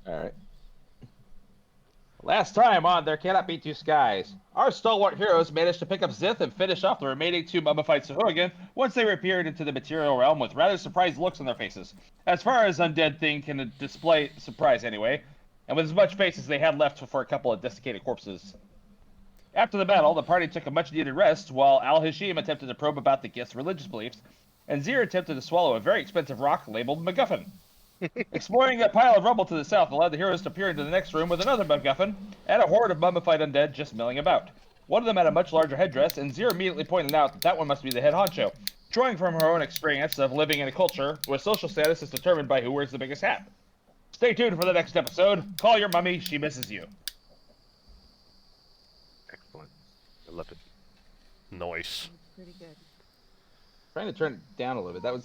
All right. Last time on There Cannot Be Two Skies, our stalwart heroes managed to pick up Zith and finish off the remaining two mummified Sahuagin once they reappeared into the material realm with rather surprised looks on their faces. As far as Undead Thing can display surprise anyway, and with as much face as they had left for a couple of desiccated corpses. After the battle, the party took a much-needed rest, while Al-Hashim attempted to probe about the Gith's religious beliefs, and Zir attempted to swallow a very expensive rock labeled MacGuffin. Exploring a pile of rubble to the south allowed the heroes to peer into the next room with another MacGuffin and a horde of mummified undead just milling about. One of them had a much larger headdress, and Zir immediately pointed out that one must be the head honcho, drawing from her own experience of living in a culture where social status is determined by who wears the biggest hat. Stay tuned for the next episode. Call your mummy, she misses you. Excellent. I love it. Nice. Pretty good. Trying to turn it down a little bit.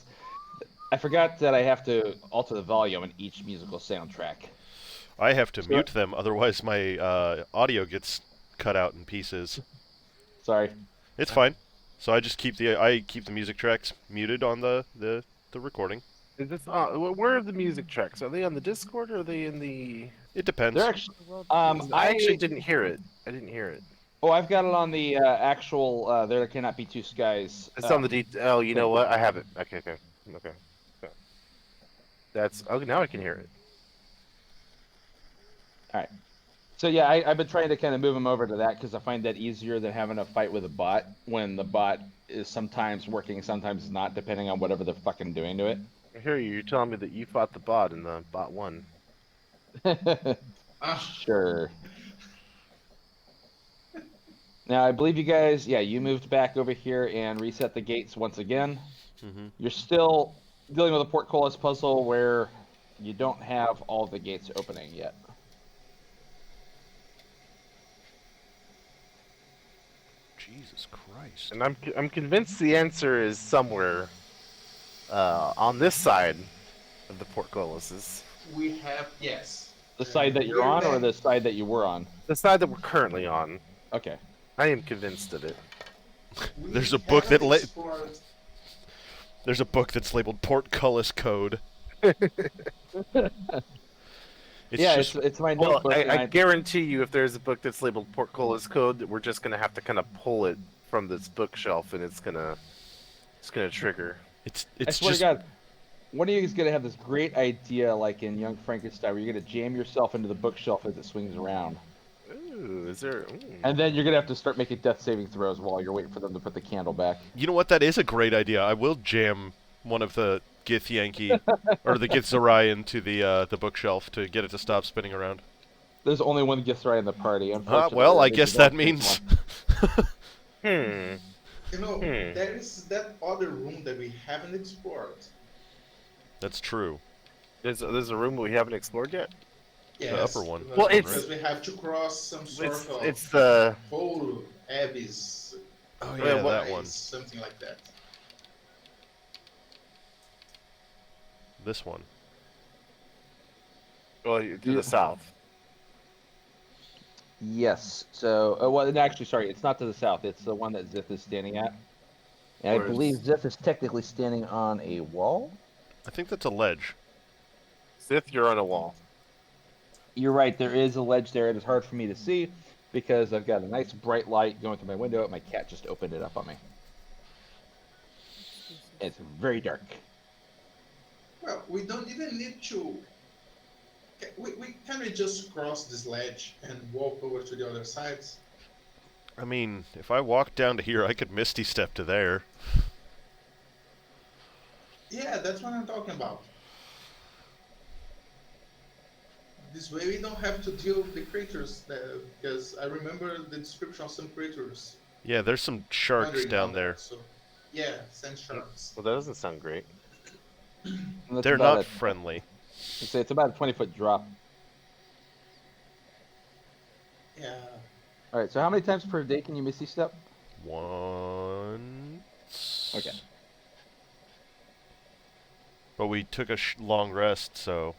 I forgot that I have to alter the volume in each musical soundtrack. I have to mute them, otherwise my audio gets cut out in pieces. Sorry. It's fine. So I just keep the music tracks muted on the recording. Is this where are the music tracks? Are they on the Discord or are they in the? It depends. They're actually, I actually didn't hear it. I didn't hear it. Oh, I've got it on the actual There Cannot Be Two Skies. It's on the Oh, you know what? I have it. Okay. That's now I can hear it. All right. So yeah, I've been trying to kind of move them over to that because I find that easier than having a fight with a bot when the bot is sometimes working, sometimes not, depending on whatever they're fucking doing to it. I hear you. You're telling me that you fought the bot and the bot won. Sure. Now, I believe you guys, you moved back over here and reset the gates once again. Mm-hmm. You're still dealing with a portcullis puzzle where you don't have all the gates opening yet. Jesus Christ. And I'm convinced the answer is somewhere on this side of the portcullises. We have, yes. The side that you're on or the side that you were on? The side that we're currently on. Okay. I am convinced of it. There's a book that There's a book that's labeled Portcullis Code. It's my Well, notebook. I guarantee you, if there's a book that's labeled Portcullis Code, we're just gonna have to kind of pull it from this bookshelf, and it's gonna trigger. I swear to God, one of you is gonna have this great idea, like in Young Frankenstein, where you're gonna jam yourself into the bookshelf as it swings around. Ooh, is there? Ooh. And then you're gonna have to start making death saving throws while you're waiting for them to put the candle back. You know what? That is a great idea. I will jam one of the Gith Yankee or the Gith Zerai into the bookshelf to get it to stop spinning around. There's only one Githrai in the party. Unfortunately, Well, I guess that means. You know, there is that other room that we haven't explored. That's true. There's a room we haven't explored yet. Yes, The upper one. Well, it's- because we have to cross some sort of It's the whole abyss. Oh yeah, that one. Something like that. This one. to the south. Yes. So, well, actually, sorry, it's not to the south. It's the one that Zith is standing at. And I Where's- believe Zith is technically standing on a wall. I think that's a ledge. Sith, you're on a wall. You're right. There is a ledge there. It is hard for me to see because I've got a nice bright light going through my window, and my cat just opened it up on me. It's very dark. Well, we don't even need to. We can just cross this ledge and walk over to the other side. I mean, if I walked down to here, I could Misty Step to there. Yeah, that's what I'm talking about. This way we don't have to deal with the creatures, because I remember the description of some creatures. Yeah, there's some sharks wandering down there. So, yeah, sand sharks. Well, that doesn't sound great. And that's They're about not friendly. It's about a 20-foot drop. Yeah. All right. So how many times per day can you Misty Step? Once. Okay. But we took a long rest, so.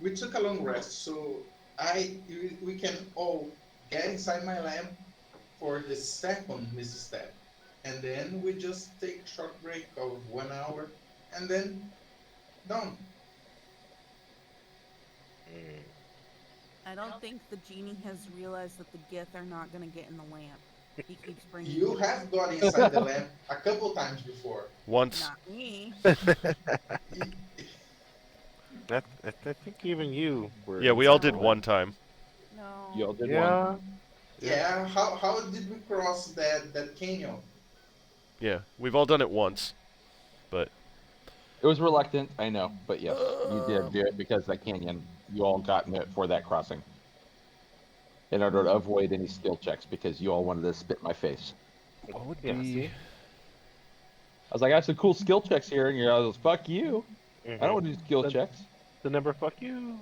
We took a long rest, so we can all get inside my lamp for the second Misty Step, and then we just take a short break of 1 hour, and then done. don't think the genie has realized that the Gith are not going to get in the lamp. He keeps bringing You it. have got inside the lamp a couple times before. Once. Not me. Y- I think even you were. Yeah, we all inside did the one lab. time. No. You all did one. Yeah. Yeah, how did we cross that canyon? Yeah, we've all done it once. But It was reluctant, I know, but yes, you did do it because that canyon. You all got in it for that crossing. In order to avoid any skill checks, because you all wanted to spit in my face. what would Yeah, be? see? I was like, I have some cool skill checks here, and you're all like, fuck you. I don't want to do skill The- checks. The number fuck you.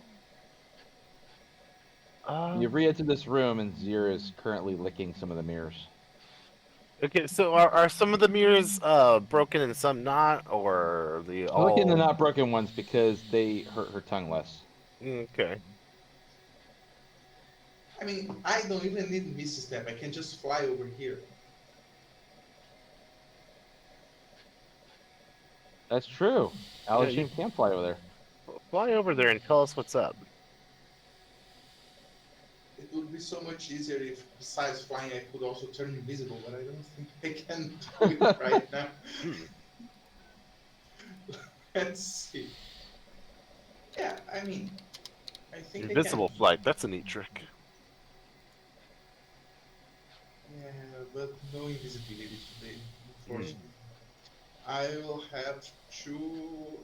You've re-entered this room, and Zir is currently licking some of the mirrors. Okay, so are some of the mirrors broken and some not, or are they She's all? licking the not broken ones because they hurt her tongue less. Okay. I mean, I don't even need Misty Step. I can just fly over here. That's true. Alex you- can fly over there. Fly over there and tell us what's up. It would be so much easier if, besides flying, I could also turn invisible, but I don't think I can do it right now. Let's see. Yeah, I mean, I think Invisible flight. That's a neat trick. Yeah, but no invisibility today, unfortunately. I will have to.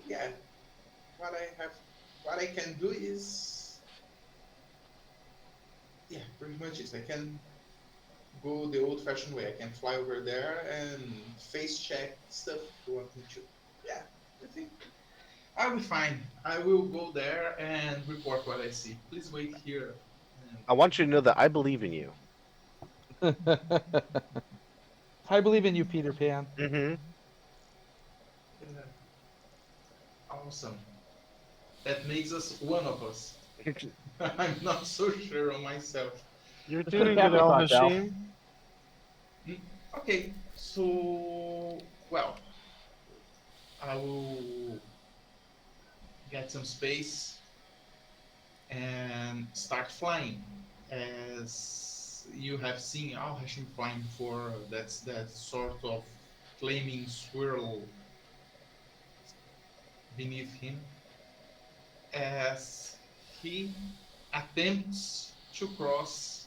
Yeah, what I can do is. Yeah, pretty much is I can go the old-fashioned way. I can fly over there and face check stuff if you want me to. Yeah, I think I'll be fine. I will go there and report what I see. Please wait here. I want you to know that I believe in you. I believe in you, Peter Pan. Mm-hmm. Yeah. Awesome. That makes us one of us. I'm not so sure on myself. You're Let's put a doing cap it, Al across, Al. Hashim. Okay, so well, I will get some space and start flying. As you have seen Al Hashim flying before, that's that sort of flaming swirl beneath him as he attempts to cross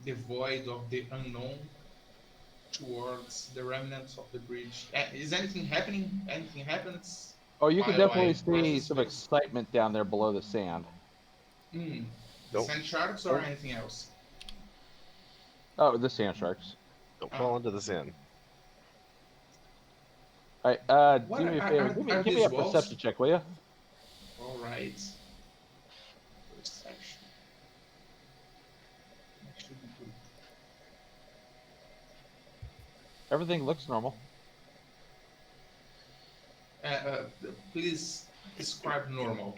the void of the unknown towards the remnants of the bridge. Is anything happening? Anything happens? Oh, you can While definitely I cross see the some space? excitement down there below the sand. Nope. Sand sharks or anything else? Oh, the sand sharks. Don't fall into the sand. All right, What do me a are- favor. are- Give are me these a walls? perception check, will you? All right. Perception. That should be good. Everything looks normal. Please describe normal.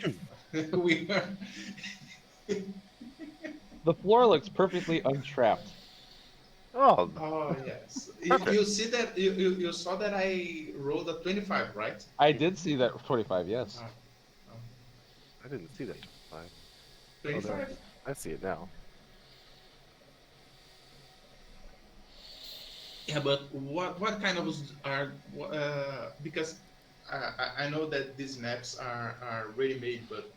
we are. The floor looks perfectly untrapped. Oh, Oh yes. Perfect. You see that you saw that I rolled a 25, right? I did see that 25, yes. I didn't see that. 25. I see it now. Yeah, but what kind of are because I know that these maps are ready made, but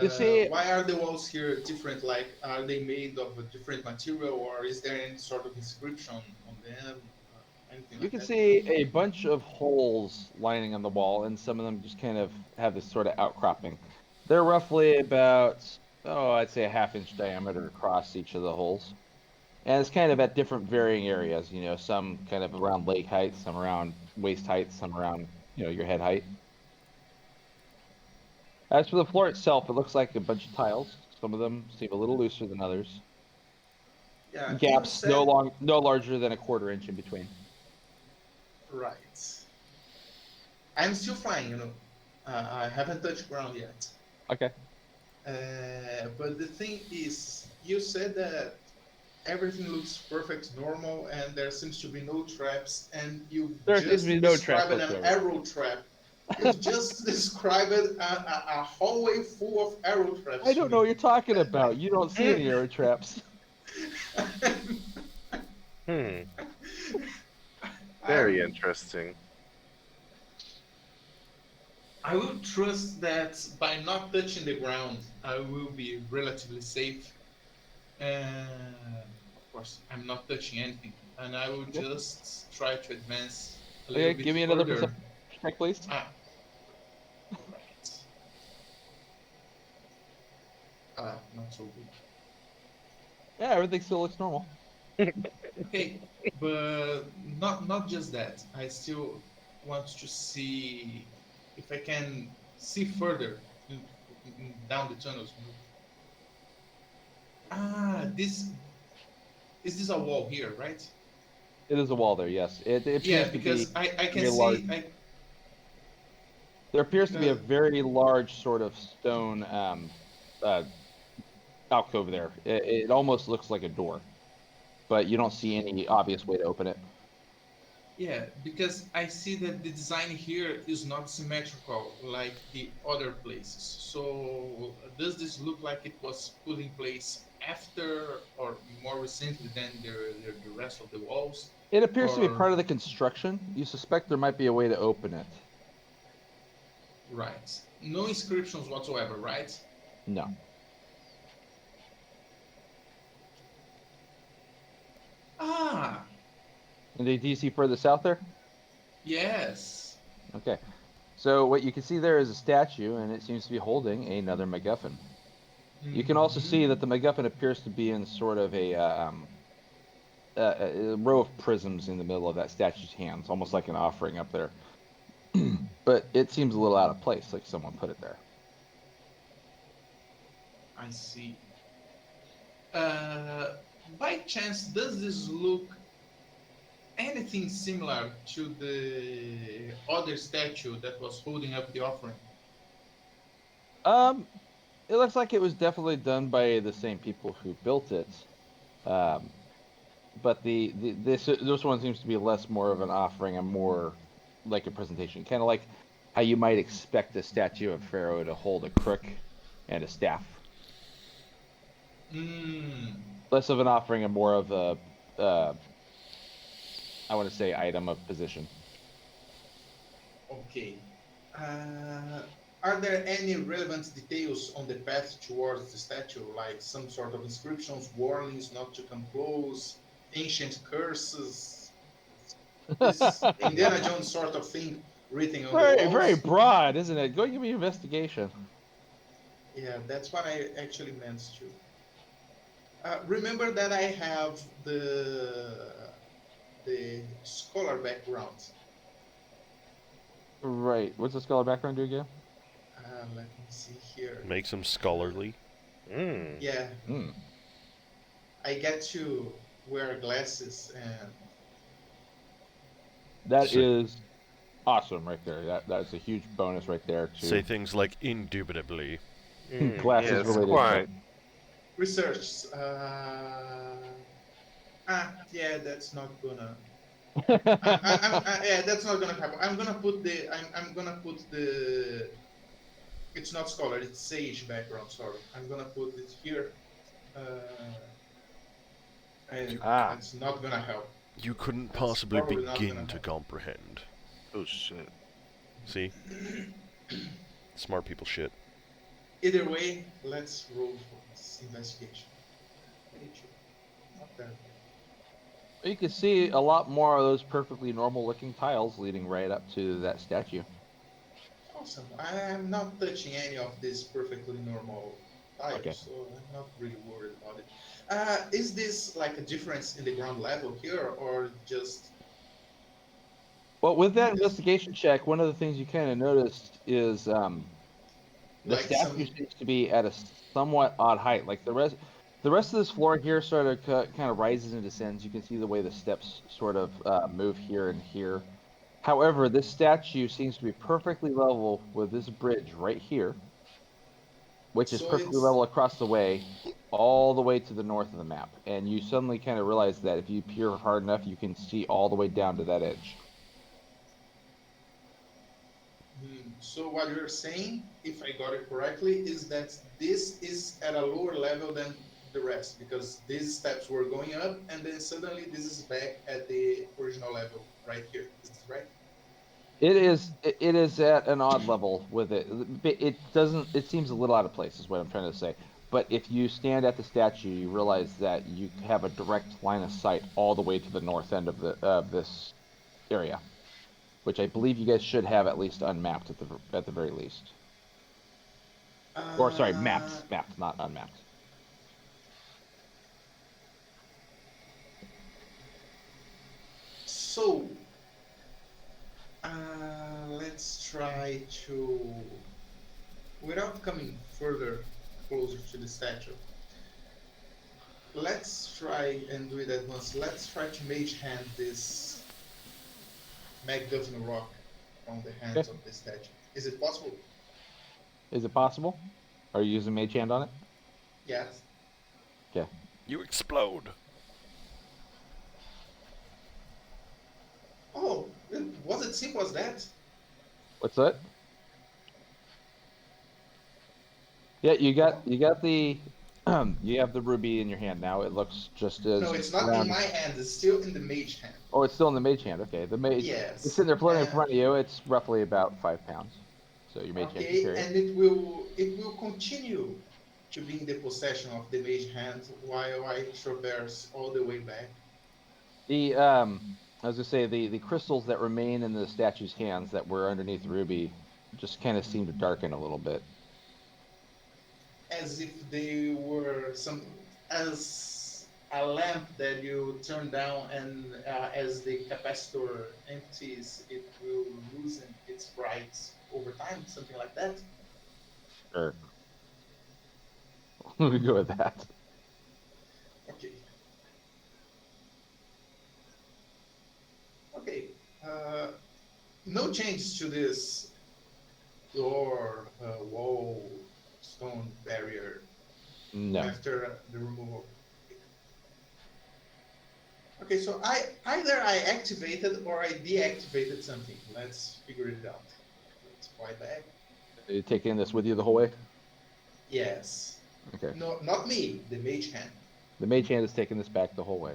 You see- why are the walls here different? Like, are they made of a different material, or is there any sort of inscription on them? Anything You like can that? see a bunch of holes lining on the wall, and some of them just kind of have this sort of outcropping. They're roughly about, I'd say a half-inch diameter across each of the holes. And it's kind of at different varying areas, you know, some kind of around leg height, some around waist height, some around, your head height. As for the floor itself, it looks like a bunch of tiles. Some of them seem a little looser than others. Yeah, you Gaps said no larger than a quarter-inch in between. right. I'm still flying, I haven't touched ground yet. Okay. But the thing is, you said that everything looks perfect, normal, and there seems to be no traps, and you There just seems to be no described traps an whatsoever. arrow trap You've just described a hallway full of arrow traps. I to don't know what me. you're talking about. You don't see any arrow traps. Hmm. I'm- Very interesting. I will trust that by not touching the ground, I will be relatively safe. Of course, I'm not touching anything, and I will Okay. just try to advance a little Okay, bit give me another further. perception check, please. Ah, right. Not so good. Yeah, everything still looks normal. Okay, but not just that. I still want to see if I can see further down the tunnels. This is this a wall here, right? It is a wall there, yes. It Yeah, appears to be because I can very large. see There appears to be a because very large sort of stone uh, alcove there. It almost looks like a door, but you don't see any obvious way to open it. yeah, because I see that the design here is not symmetrical like the other places. So does this look like it was put in place after or more recently than the rest of the walls? It appears to be Or part of the construction. You suspect there might be a way to open it. right. No inscriptions whatsoever, right? No. Ah, And do you see further south there? yes. Okay. So what you can see there is a statue, and it seems to be holding another MacGuffin. You can also see that the MacGuffin appears to be in sort of a row of prisms in the middle of that statue's hands, almost like an offering up there. But it seems a little out of place, like someone put it there. I see. Uh, by chance, does this look anything similar to the other statue that was holding up the offering? Um, it looks like it was definitely done by the same people who built it. Um, but this one seems to be less more of an offering and more like a presentation, kind of like how you might expect a statue of Pharaoh to hold a crook and a staff. Hmm. Less of an offering and more of a, uh, I want to say, item of position. Okay. Uh, are there any relevant details on the path towards the statue, like some sort of inscriptions, warnings not to come close, ancient curses, this Indiana Jones sort of thing written on the Very, very walls? broad, isn't it? Go give me investigation. Yeah, that's what I actually meant to. Remember that I have the scholar background. Right. What's the scholar background do again? Let me see here. Makes him scholarly. Hmm. Yeah, Hmm. I get to wear glasses and That So, is awesome right there. That's a huge bonus right there say to things like indubitably. glasses Yes, related stuff. quite. research. Yeah, that's not gonna. Yeah, that's not gonna happen. I'm gonna put the. It's not scholar. It's sage background. Sorry, I'm gonna put it here. And Ah, that's not gonna help. You couldn't That's possibly probably not begin gonna to help. comprehend. Oh shit. See? Smart people shit. Either way, let's roll for this investigation. 22. Not bad. you can see a lot more of those perfectly normal looking tiles leading right up to that statue. Awesome. I'm not touching any of this perfectly normal Okay. tiles, so I'm not really worried about it. Is this like a difference in the ground level here, or Well, with that just investigation check, one of the things you kind of noticed is the like statue some? seems to be at a somewhat odd height. Like the rest of this floor here sort of kind of rises and descends. You can see the way the steps sort of move here and here. However, this statue seems to be perfectly level with this bridge right here, which is So perfectly it's level across the way, all the way to the north of the map. And you suddenly kind of realize that if you peer hard enough, you can see all the way down to that edge. So what you're saying, if I got it correctly, is that this is at a lower level than the rest because these steps were going up and then suddenly this is back at the original level right here. Is this right? It is. It is at an odd level with it. It doesn't. It seems a little out of place, is what I'm trying to say. But if you stand at the statue, you realize that you have a direct line of sight all the way to the north end of this area, which I believe you guys should have at least unmapped at the very least. Or sorry, Uh, mapped, not unmapped. so let's try to, without coming further closer to the statue, let's try and do it at once. Let's try to mage hand this MacGuffin rock from the hands Okay. of the statue. Is it possible? Is it possible? Are you using Mage Hand on it? Yes. Okay. You explode. Oh, was it simple as that? What's that? Yeah, you got the you have the ruby in your hand now. It looks just as No, it's not in round. my hand. It's still in the mage hand. Oh, it's still in the mage hand. Okay, the mage. Yes. It's sitting there floating in front of you. It's roughly about 5 pounds. So your mage hand can Okay, carry it. and it will continue to be in the possession of the mage hand while I traverse all the way back. The I was gonna say the crystals that remain in the statue's hands that were underneath the ruby just kind of seem to darken a little bit. As if they were as a lamp that you turn down, and as the capacitor empties, it will loosen its brights over time, something like that. Sure. We go with that. Okay. Okay. Uh, no changes to this door, wall, stone barrier No. after the removal. Okay, so either I activated or I deactivated something. Let's figure it out. Let's fly back. Are you taking this with you the whole way? Yes. Okay. No, not me. The mage hand. The mage hand is taking this back the whole way.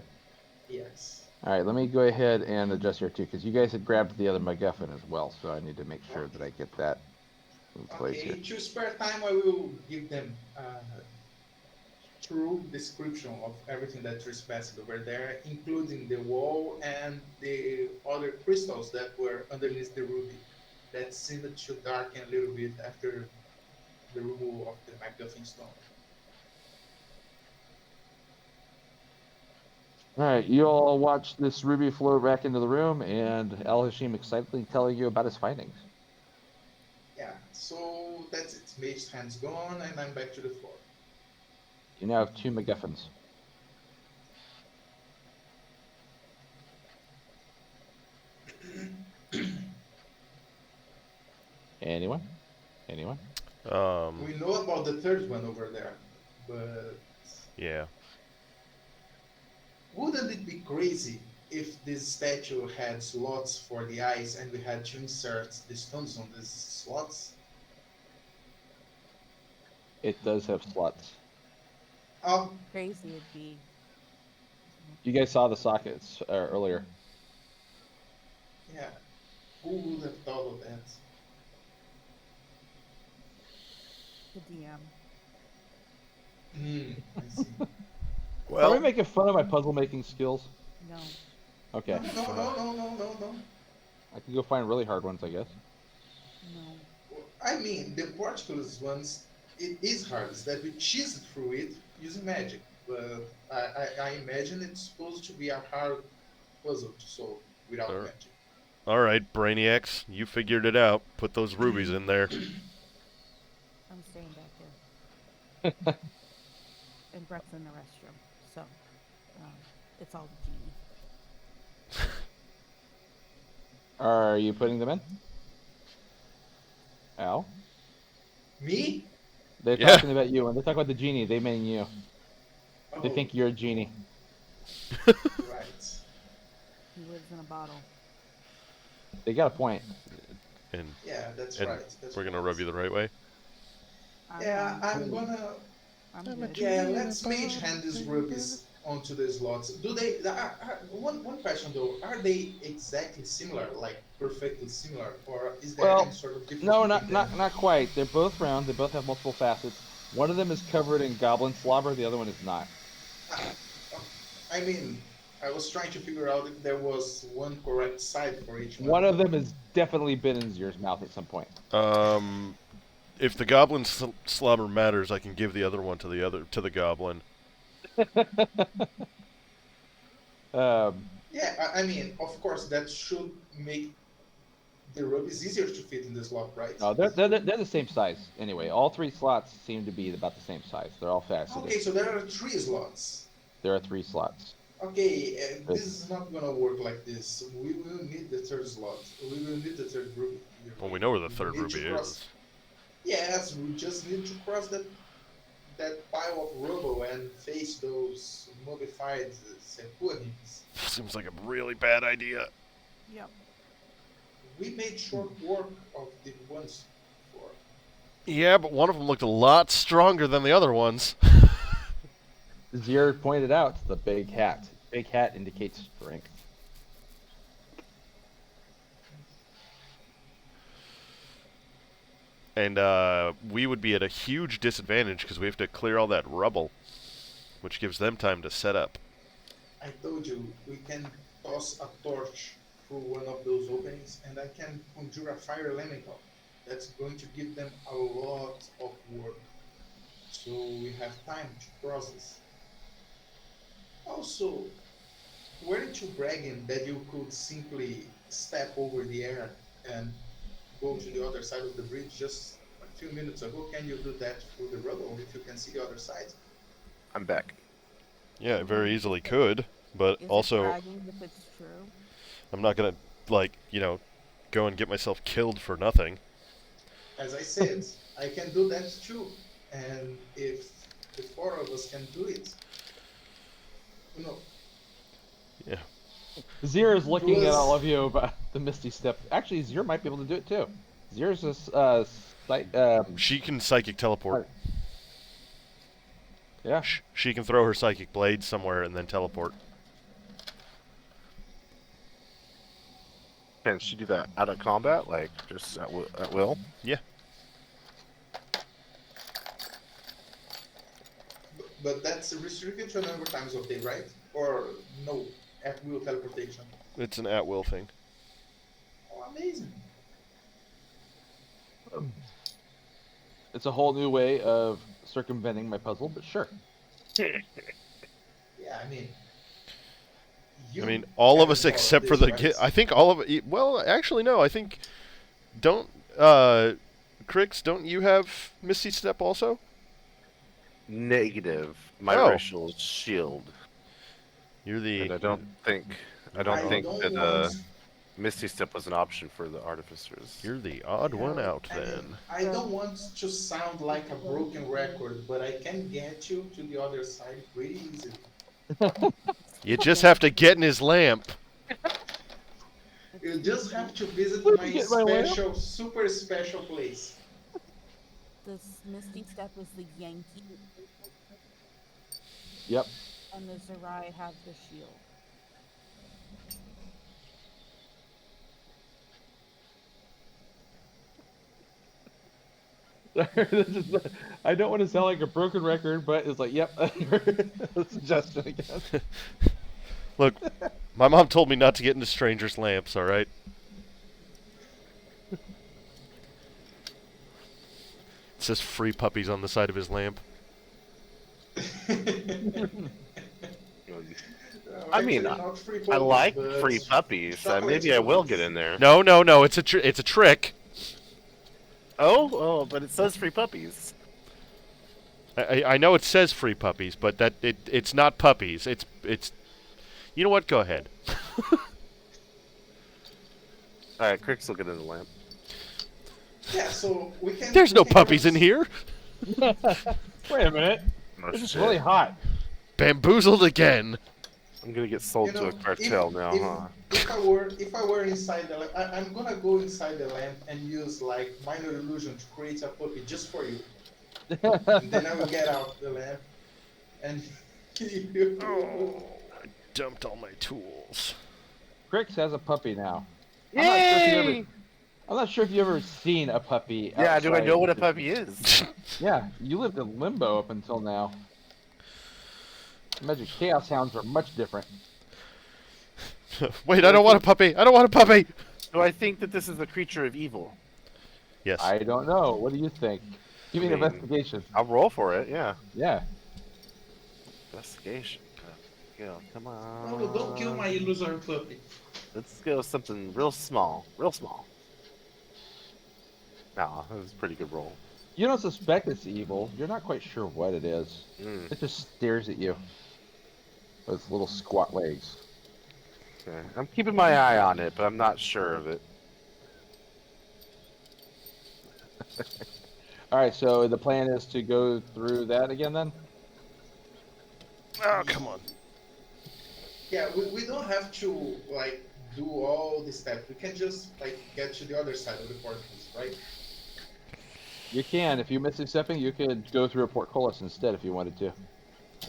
Yes. All right, let me go ahead and adjust here too, because you guys had grabbed the other MacGuffin as well, so I need to make sure that I get that in place here. Okay. To spare time, I will give them true description of everything that trespassed over there, including the wall and the other crystals that were underneath the ruby that seemed to darken a little bit after the removal of the MacGuffin stone. All right, you all watch this ruby float back into the room, and Al Hashim excitedly telling you about his findings. Yeah, so that's it. Mage's hand's gone, and I'm back to the floor. You now have 2 MacGuffins. Anyone? Anyone? We know about the third one over there, but Yeah. wouldn't it be crazy if this statue had slots for the eyes and we had to insert the stones on these slots? It does have slots. Oh, Crazy it'd be. You guys saw the sockets earlier. yeah. Who would have thought of that? The DM. I see. Are we making fun of my puzzle making skills? No. Okay. No. I can go find really hard ones, I guess. No. I mean, the portcullis ones, it is hard. It's that we cheese through it using magic. But I imagine it's supposed to be a hard puzzle to solve without Sure. magic. All right, Brainiacs, you figured it out. Put those rubies in there. I'm staying back here. And Brett's in the restroom. So, it's all the genie. Are you putting them in? Al? Me? They're Yeah. talking about you. When they talk about the genie, they mean you. They Oh, think you're a genie. right. He lives in a bottle. They got a point. And Yeah, that's and right. That's we're gonna right. rub you the right way. Yeah, fine. I'm gonna. I'm I'm a good. Yeah, let's mage hand these rubies onto the slots. Do they? One question though: are they exactly similar, like perfectly similar, or is there Well, any sort of difference no, between them? not quite. They're both round. They both have multiple facets. One of them is covered in goblin slobber. The other one is not. Ah, I mean, I was trying to figure out if there was one correct side for each one. One of them has definitely been in Zier's mouth at some point. If the goblin slobber matters, I can give the other one to the goblin. Um, Yeah, I mean, of course, that should make the rubies easier to fit in the slot, right? no, they're the same size anyway. All three slots seem to be about the same size. They're all faceted. Okay, so there are 3 slots. There are 3 slots. Okay, Good. this is not gonna work like this. We will need the third slot. We will need the third ruby. Well, we know where the We third need to ruby cross- is. Yes, we just need to cross that pile of rubble and face those mummified Seppuadins. Seems like a really bad idea. Yep. We made short work of the ones before. Yeah, but one of them looked a lot stronger than the other ones. Zier pointed out the big hat. Big hat indicates strength. And we would be at a huge disadvantage because we have to clear all that rubble, which gives them time to set up. I told you, we can toss a torch through one of those openings and I can conjure a fire elemental. That's going to give them a lot of work. So we have time to cross this. Also, weren't you bragging that you could simply step over the air and go to the other side of the bridge just a few minutes ago? Can you do that through the rubble if you can see the other side? I'm back. Yeah, it very easily could, but Is it also bragging if it's true? I'm not gonna go and get myself killed for nothing. As I said, I can do that too. And if the 4 of us can do it, Yeah. Zier is looking at Plus- all of you about the Misty Step. Actually, Zier might be able to do it too. Zier's She can psychic teleport. yeah. She can throw her psychic blade somewhere and then teleport. Can she do that out of combat, like just at will? Yeah. but that's restricted to a number of times of day, right? Or no, at will teleportation. It's an at-will thing. Oh, amazing. It's a whole new way of circumventing my puzzle, but sure. Yeah, I mean. All of haven't us thought except for this, the right? I think all of it. Well, actually, no. I think don't Crix, don't you have Misty Step also? Negative. My Oh. racial shield. You're the. And I don't think that don't want- Misty Step was an option for the artificers. You're the odd one out I mean, then. I don't want to sound like a broken record, but I can get you to the other side pretty easily. You just have to get in his lamp. You just have to visit Where'd my you get my lamp? super special place. This Misty Step is the Yankee, Yep. and the Zerai have the shield. I don't want to sound like a broken record, but it's like, yep, suggestion again. Look, my mom told me not to get into strangers' lamps. All right. It says free puppies on the side of his lamp. I mean, Actually, not free I puppies, like but free puppies. chocolate Maybe I will puppies. get in there. No, it's a trick. Oh, but it says free puppies. I know it says free puppies, but it's not puppies. It's. You know what? Go ahead. All right, Crix will get in the lamp. Yeah, so we can. There's we no can puppies cross- in here. Wait a minute. Oh, This is shit. really hot. Bamboozled again. I'm gonna get sold to a cartel now, huh? If I were inside the lamp, I'm gonna go inside the lamp and use like minor illusion to create a puppy just for you. And then I will get out the lamp and kill you. Oh, I dumped all my tools. Crix has a puppy now. Yay! I'm not sure if you ever seen a puppy. Yeah, do I outside know what a the- puppy is? Yeah, you lived in limbo up until now. Imagine chaos hounds are much different. Wait, I don't want a puppy. I don't want a puppy. Do I think that this is a creature of evil? Yes. I don't know. What do you think? Give me an I mean- investigation. I'll roll for it, yeah. Yeah. Investigation. Go, come on. No, don't kill my illusory puppy. Let's go something real small. Real small. Nah, that was a pretty good roll. You don't suspect it's evil. You're not quite sure what it is. Mm, It just stares at you. With its little squat legs. okay. I'm keeping my eye on it, but I'm not sure of it. Alright, so the plan is to go through that again then? Oh, come on. Yeah, we don't have to like do all the steps. We can just like get to the other side of the portals, right? You can. If you miss accepting, you could go through a portcullis instead if you wanted to.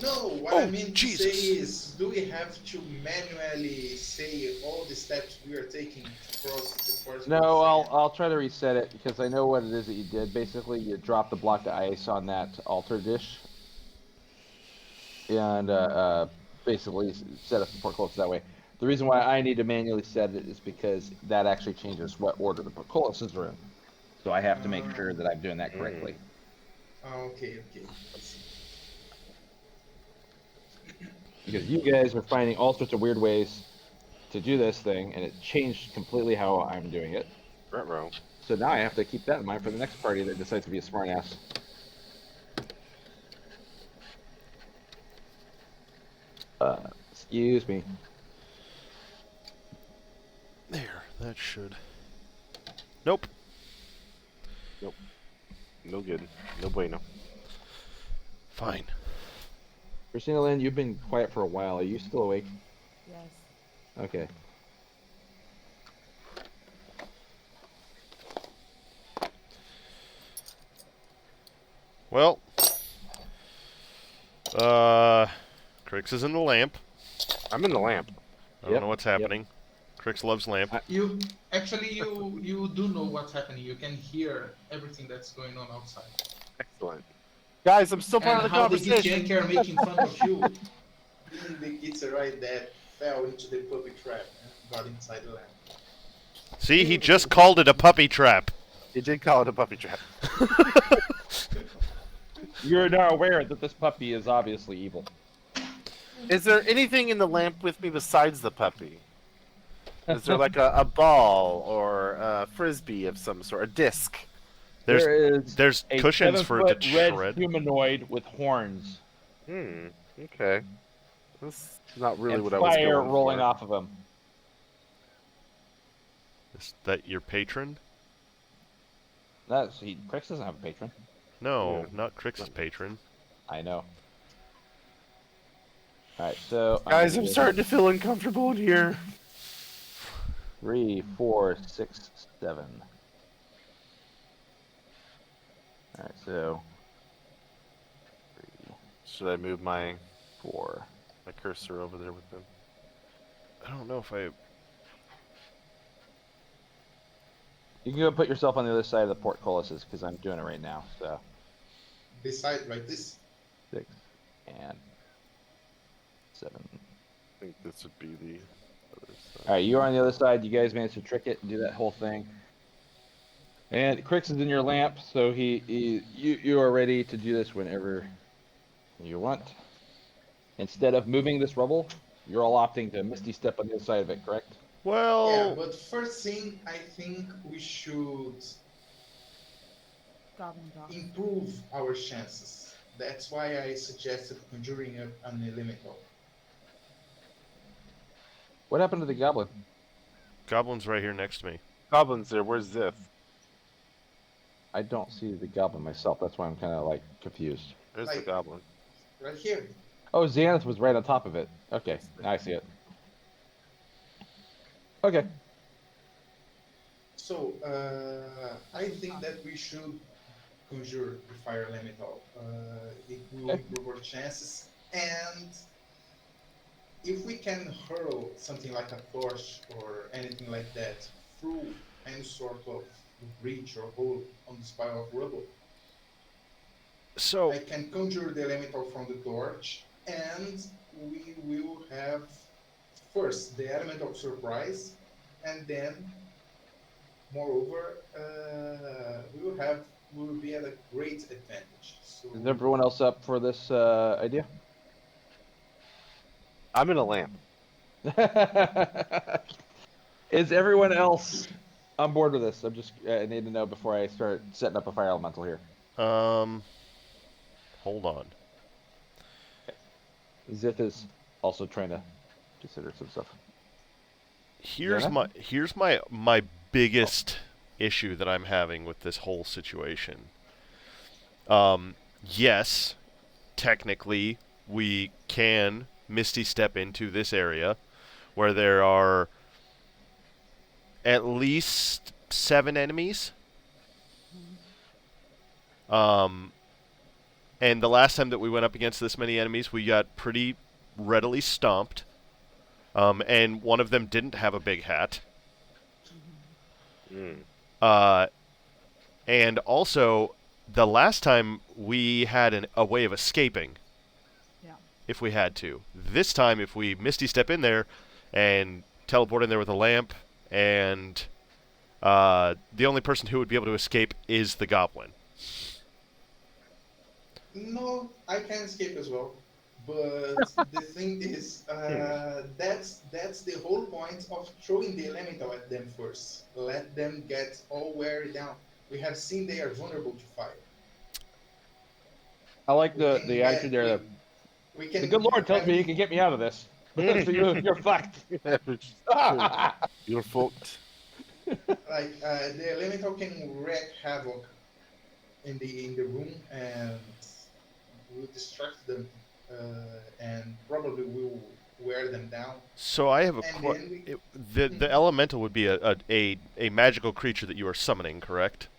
No, what Oh, I mean Jesus. to say is, do we have to manually say all the steps we are taking to cross the portals? No, I'll try to reset it because I know what it is that you did. Basically, you dropped the block of ice on that altar dish, and basically set up the portcullis that way. The reason why I need to manually set it is because that actually changes what order the portcullises are in. So I have to make sure that I'm doing that correctly. Okay. I see. Because you guys are finding all sorts of weird ways to do this thing, and it changed completely how I'm doing it. Ruh-roh. So now I have to keep that in mind for the next party that decides to be a smartass. Excuse me. There, that should. Nope. No good. No bueno. Fine. Christina Lynn, you've been quiet for a while. Are you still awake? Yes. Okay. Well. Crix is in the lamp. I'm in the lamp. I don't Yep, know what's yep. happening. Crix loves lamp. You do know what's happening. You can hear everything that's going on outside. Excellent. Guys, I'm still part And of the how the conversation. Githyanki are making fun of you. Even the Githzerai that fell into the puppy trap and got inside the lamp. See, he just called it a puppy trap. He did call it a puppy trap. You're now aware that this puppy is obviously evil. Is there anything in the lamp with me besides the puppy? Is there like a ball or a frisbee of some sort, a disc? There's a cushions for it to 7-foot red shred. humanoid with horns Okay. That's not really and what I was fire going rolling for. off of him. Is that your patron? Crix doesn't have a patron. No, Yeah. not Crix's patron. I know. Alright, so Guys, I'm starting to feel uncomfortable in here. 3, 4, 6, 7. Alright, so 3, Should I move my 4. cursor over there with them? I don't know if I. You can go put yourself on the other side of the portcullises because I'm doing it right now. So This side, right? This. 6 and 7. I think this would be the other side. All right, you're on the other side. You guys managed to trick it and do that whole thing. And Crix is in your lamp, so you are ready to do this whenever you want. Instead of moving this rubble, you're all opting to Misty Step on the other side of it, correct? Yeah, Well, but first thing, I think we should Goblin talk. improve our chances. That's why I suggested conjuring up an elemental. What happened to the goblin? Goblin's right here next to me. Goblins there, where's Zith? I don't see the goblin myself. That's why I'm kind of like confused. There's the Like- goblin. Right here. Oh, Xanath was right on top of it. Okay, now I see it. Okay. So, I think that we should conjure the fire elemental. It will Okay. improve our chances, and if we can hurl something like a torch or anything like that through any sort of breach or hole on this pile of rubble, So I can conjure the elemental from the torch, and we will have first the element of surprise, and then, moreover, we will be at a great advantage. So Is everyone else up for this idea? I'm in a lamp. Is everyone else on board with this? I need to know before I start setting up a fire elemental here. hold on. Zith is also trying to consider some stuff. Here's Xanath? my biggest issue that I'm having with this whole situation. Yes, technically we can Misty Step into this area where there are at least 7 enemies. And the last time that we went up against this many enemies, we got pretty readily stomped. And one of them didn't have a big hat. And also, the last time we had a way of escaping. Yeah. If we had to. This time, if we Misty Step in there and teleport in there with a lamp, and the only person who would be able to escape is the goblin. no, I can escape as well. But the thing is, that's the whole point of throwing the elemental at them first. Let them get all weary down. We have seen they are vulnerable to fire. I like We can the attitude get there. we can The good Lord tells have me you can get me out of this. So you're fucked. You're fucked. like the elemental can wreak havoc in the room and will distract them and probably will wear them down. So I have a And question. then The elemental would be a magical creature that you are summoning, correct?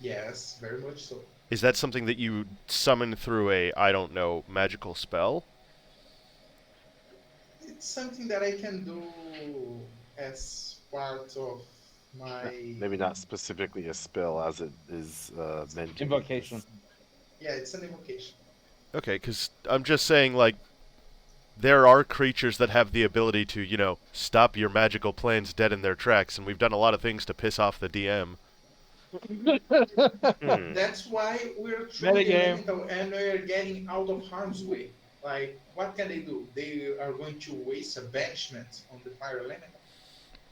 yes, very much so. Is that something that you summon through a, I don't know, magical spell? It's something that I can do as part of my Maybe not specifically a spell as it is meant to. Invocation. yeah, it's an invocation. Okay, because I'm just saying, like, there are creatures that have the ability to, stop your magical plans dead in their tracks, and we've done a lot of things to piss off the DM. That's why we're throwing the Metagame. elemental and we're getting out of harm's way. Like, what can they do? They are going to waste a banishment on the fire elemental.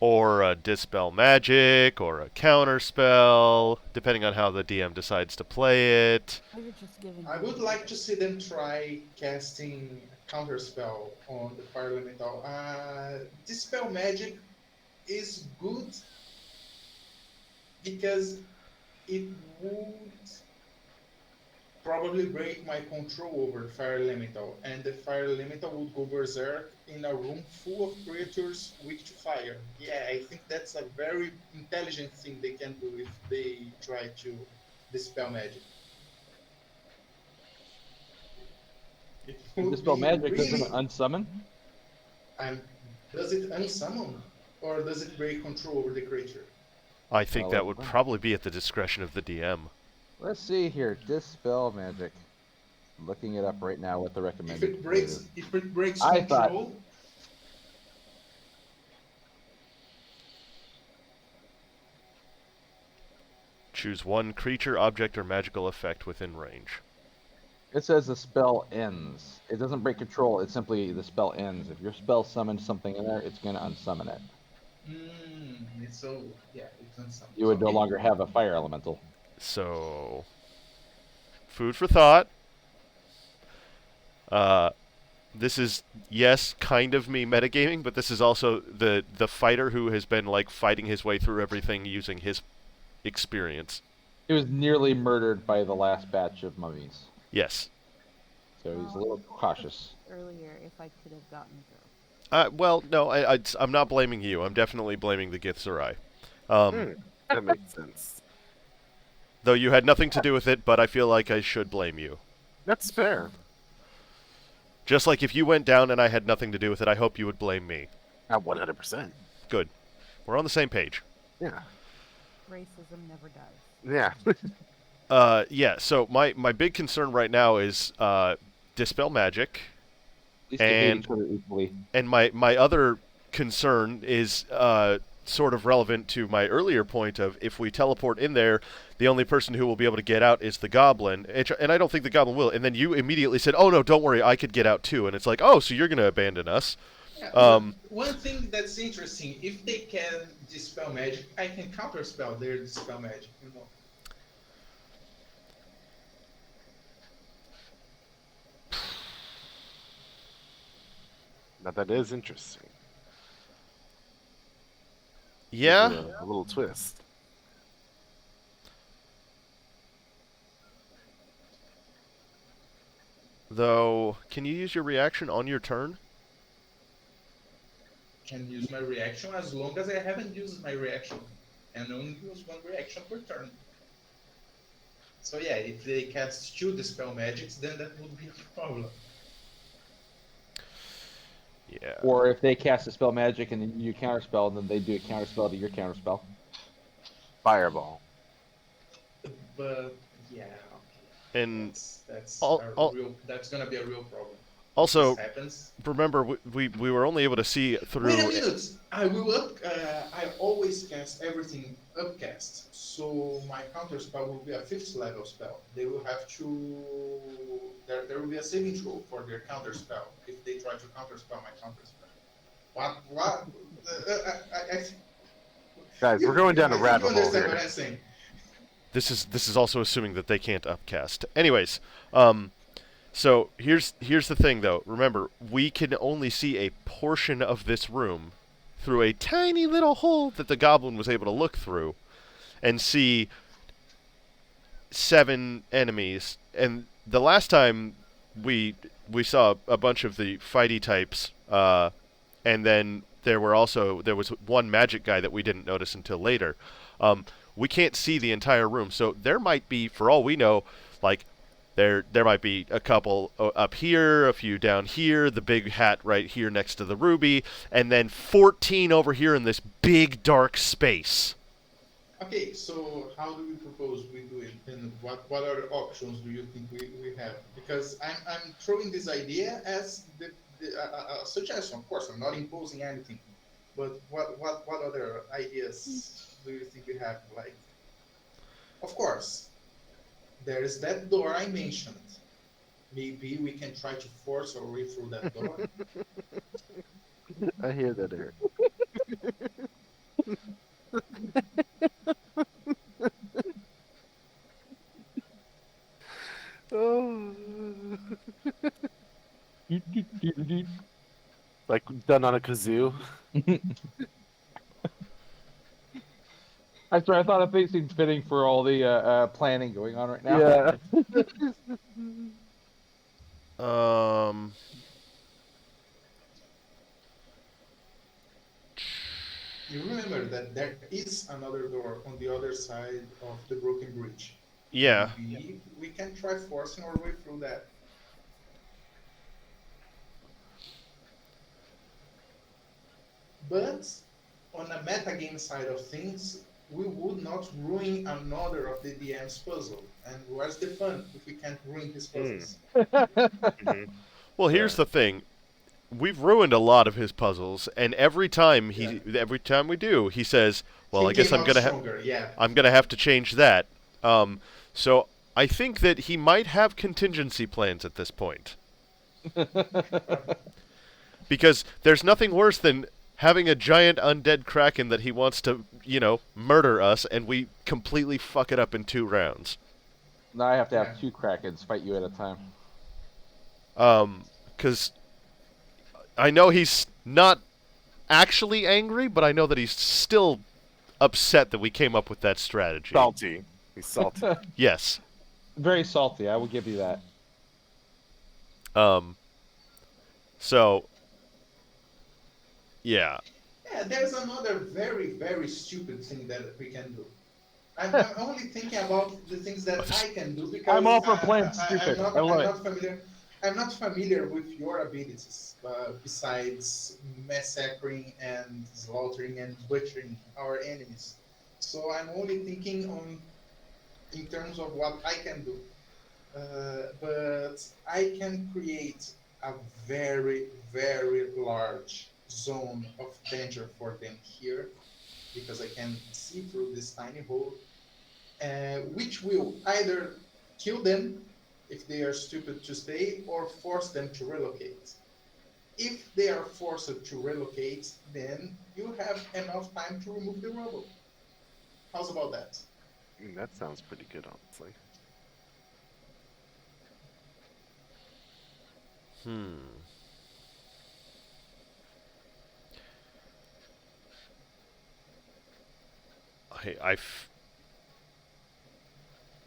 Or a dispel magic, or a counter spell, depending on how the DM decides to play it. Or you're just giving. I would like to see them try casting a counter spell on the fire elemental. Dispel magic is good because it would probably break my control over the fire elemental, and the fire elemental would go berserk in a room full of creatures weak to fire. Yeah, I think that's a very intelligent thing they can do if they try to dispel magic. It would Dispel be magic really. doesn't unsummon. Does it unsummon, or does it break control over the creature? I think Oh, that would wow. probably be at the discretion of the DM. Let's see here. Dispel magic. Looking it up right now with the If recommended. it breaks I thought- control, Choose one creature, object, or magical effect within range. It says the spell ends. It doesn't break control. It's simply the spell ends. If your spell summons something in there, it's gonna unsummon it. it's so yeah, it's unsummon. You would no Okay. longer have a fire elemental. So, food for thought. This is, yes, kind of me metagaming, but this is also the fighter who has been, like, fighting his way through everything using his experience. He was nearly murdered by the last batch of mummies. Yes. So he's a little cautious. Earlier, if I could have gotten through. Well, no, I'm not blaming you. I'm definitely blaming the Githzerai. That makes sense. Though you had nothing to do with it, but I feel like I should blame you. That's fair. Just like if you went down and I had nothing to do with it, I hope you would blame me. 100%. Good. We're on the same page. Yeah. Racism never dies. Yeah. Yeah, so my big concern right now is Dispel Magic. At least they hate each other equally. And my other concern is sort of relevant to my earlier point of if we teleport in there, the only person who will be able to get out is the goblin. And I don't think the goblin will. And then you immediately said, oh, no, don't worry, I could get out too. And it's like, oh, so you're going to abandon us. Yeah, one thing that's interesting, if they can dispel magic, I can counterspell their dispel magic, you know. Now that is interesting. Yeah? A little twist. Though, can you use your reaction on your turn? Can use my reaction as long as I haven't used my reaction, and only use one reaction per turn. So yeah, if they cast 2 dispel magics, then that would be a problem. Yeah. Or if they cast a spell magic and then you counterspell, then they do a counterspell to your counterspell. Fireball. But yeah, okay. And that's that's gonna be a real problem. also, This happens. remember, we were only able to see through... Wait a minute! I will I always cast everything upcast, so my counter spell will be a 5th level spell. They will have to. There will be a saving throw for their counter spell if they try to counter spell my counter spell. What? Guys, we're going down a rabbit hole You understand here. what I'm saying? This is also assuming that they can't upcast. Anyways, so here's the thing though. Remember, we can only see a portion of this room through a tiny little hole that the goblin was able to look through and see 7 enemies. And the last time we saw a bunch of the fighty types, and then there was one magic guy that we didn't notice until later. We can't see the entire room, so there might be, for all we know, like there might be a couple up here, a few down here, the big hat right here next to the ruby, and then 14 over here in this big dark space. Okay, so how do we propose we do it, and what other options do you think we have? Because I'm throwing this idea as the suggestion. Of course, I'm not imposing anything, but what other ideas do you think we have? Like, of course, there is that door I mentioned. Maybe we can try to force our way through that door. I hear that, Eric. Oh. Like done on a kazoo. I thought it seemed fitting for all the planning going on right now. Yeah. You remember that there is another door on the other side of the broken bridge. Yeah. We can try forcing our way through that. But on a metagame side of things, we would not ruin another of the DM's puzzle. And where's the fun if we can't ruin his puzzles? Well, here's the thing. We've ruined a lot of his puzzles, and every time we do, he says, "Well, I guess I'm gonna have to change that." So I think that he might have contingency plans at this point, because there's nothing worse than having a giant undead kraken that he wants to, murder us, and we completely fuck it up in 2 rounds. Now I have to have 2 krakens fight you at a time. Because I know he's not actually angry, but I know that he's still upset that we came up with that strategy. Salty. He's salty. Yes. Very salty, I will give you that. So, yeah. Yeah, there's another very, very stupid thing that we can do. I'm only thinking about the things that I can do because I'm all for playing stupid. I love I'm it. not familiar. I'm not familiar with your abilities besides massacring and slaughtering and butchering our enemies. So I'm only thinking on in terms of what I can do. But I can create a very, very large zone of danger for them here because I can see through this tiny hole, which will either kill them if they are stupid to stay or force them to relocate. If they are forced to relocate, then you have enough time to remove the rubble. How's about that? That sounds pretty good, honestly.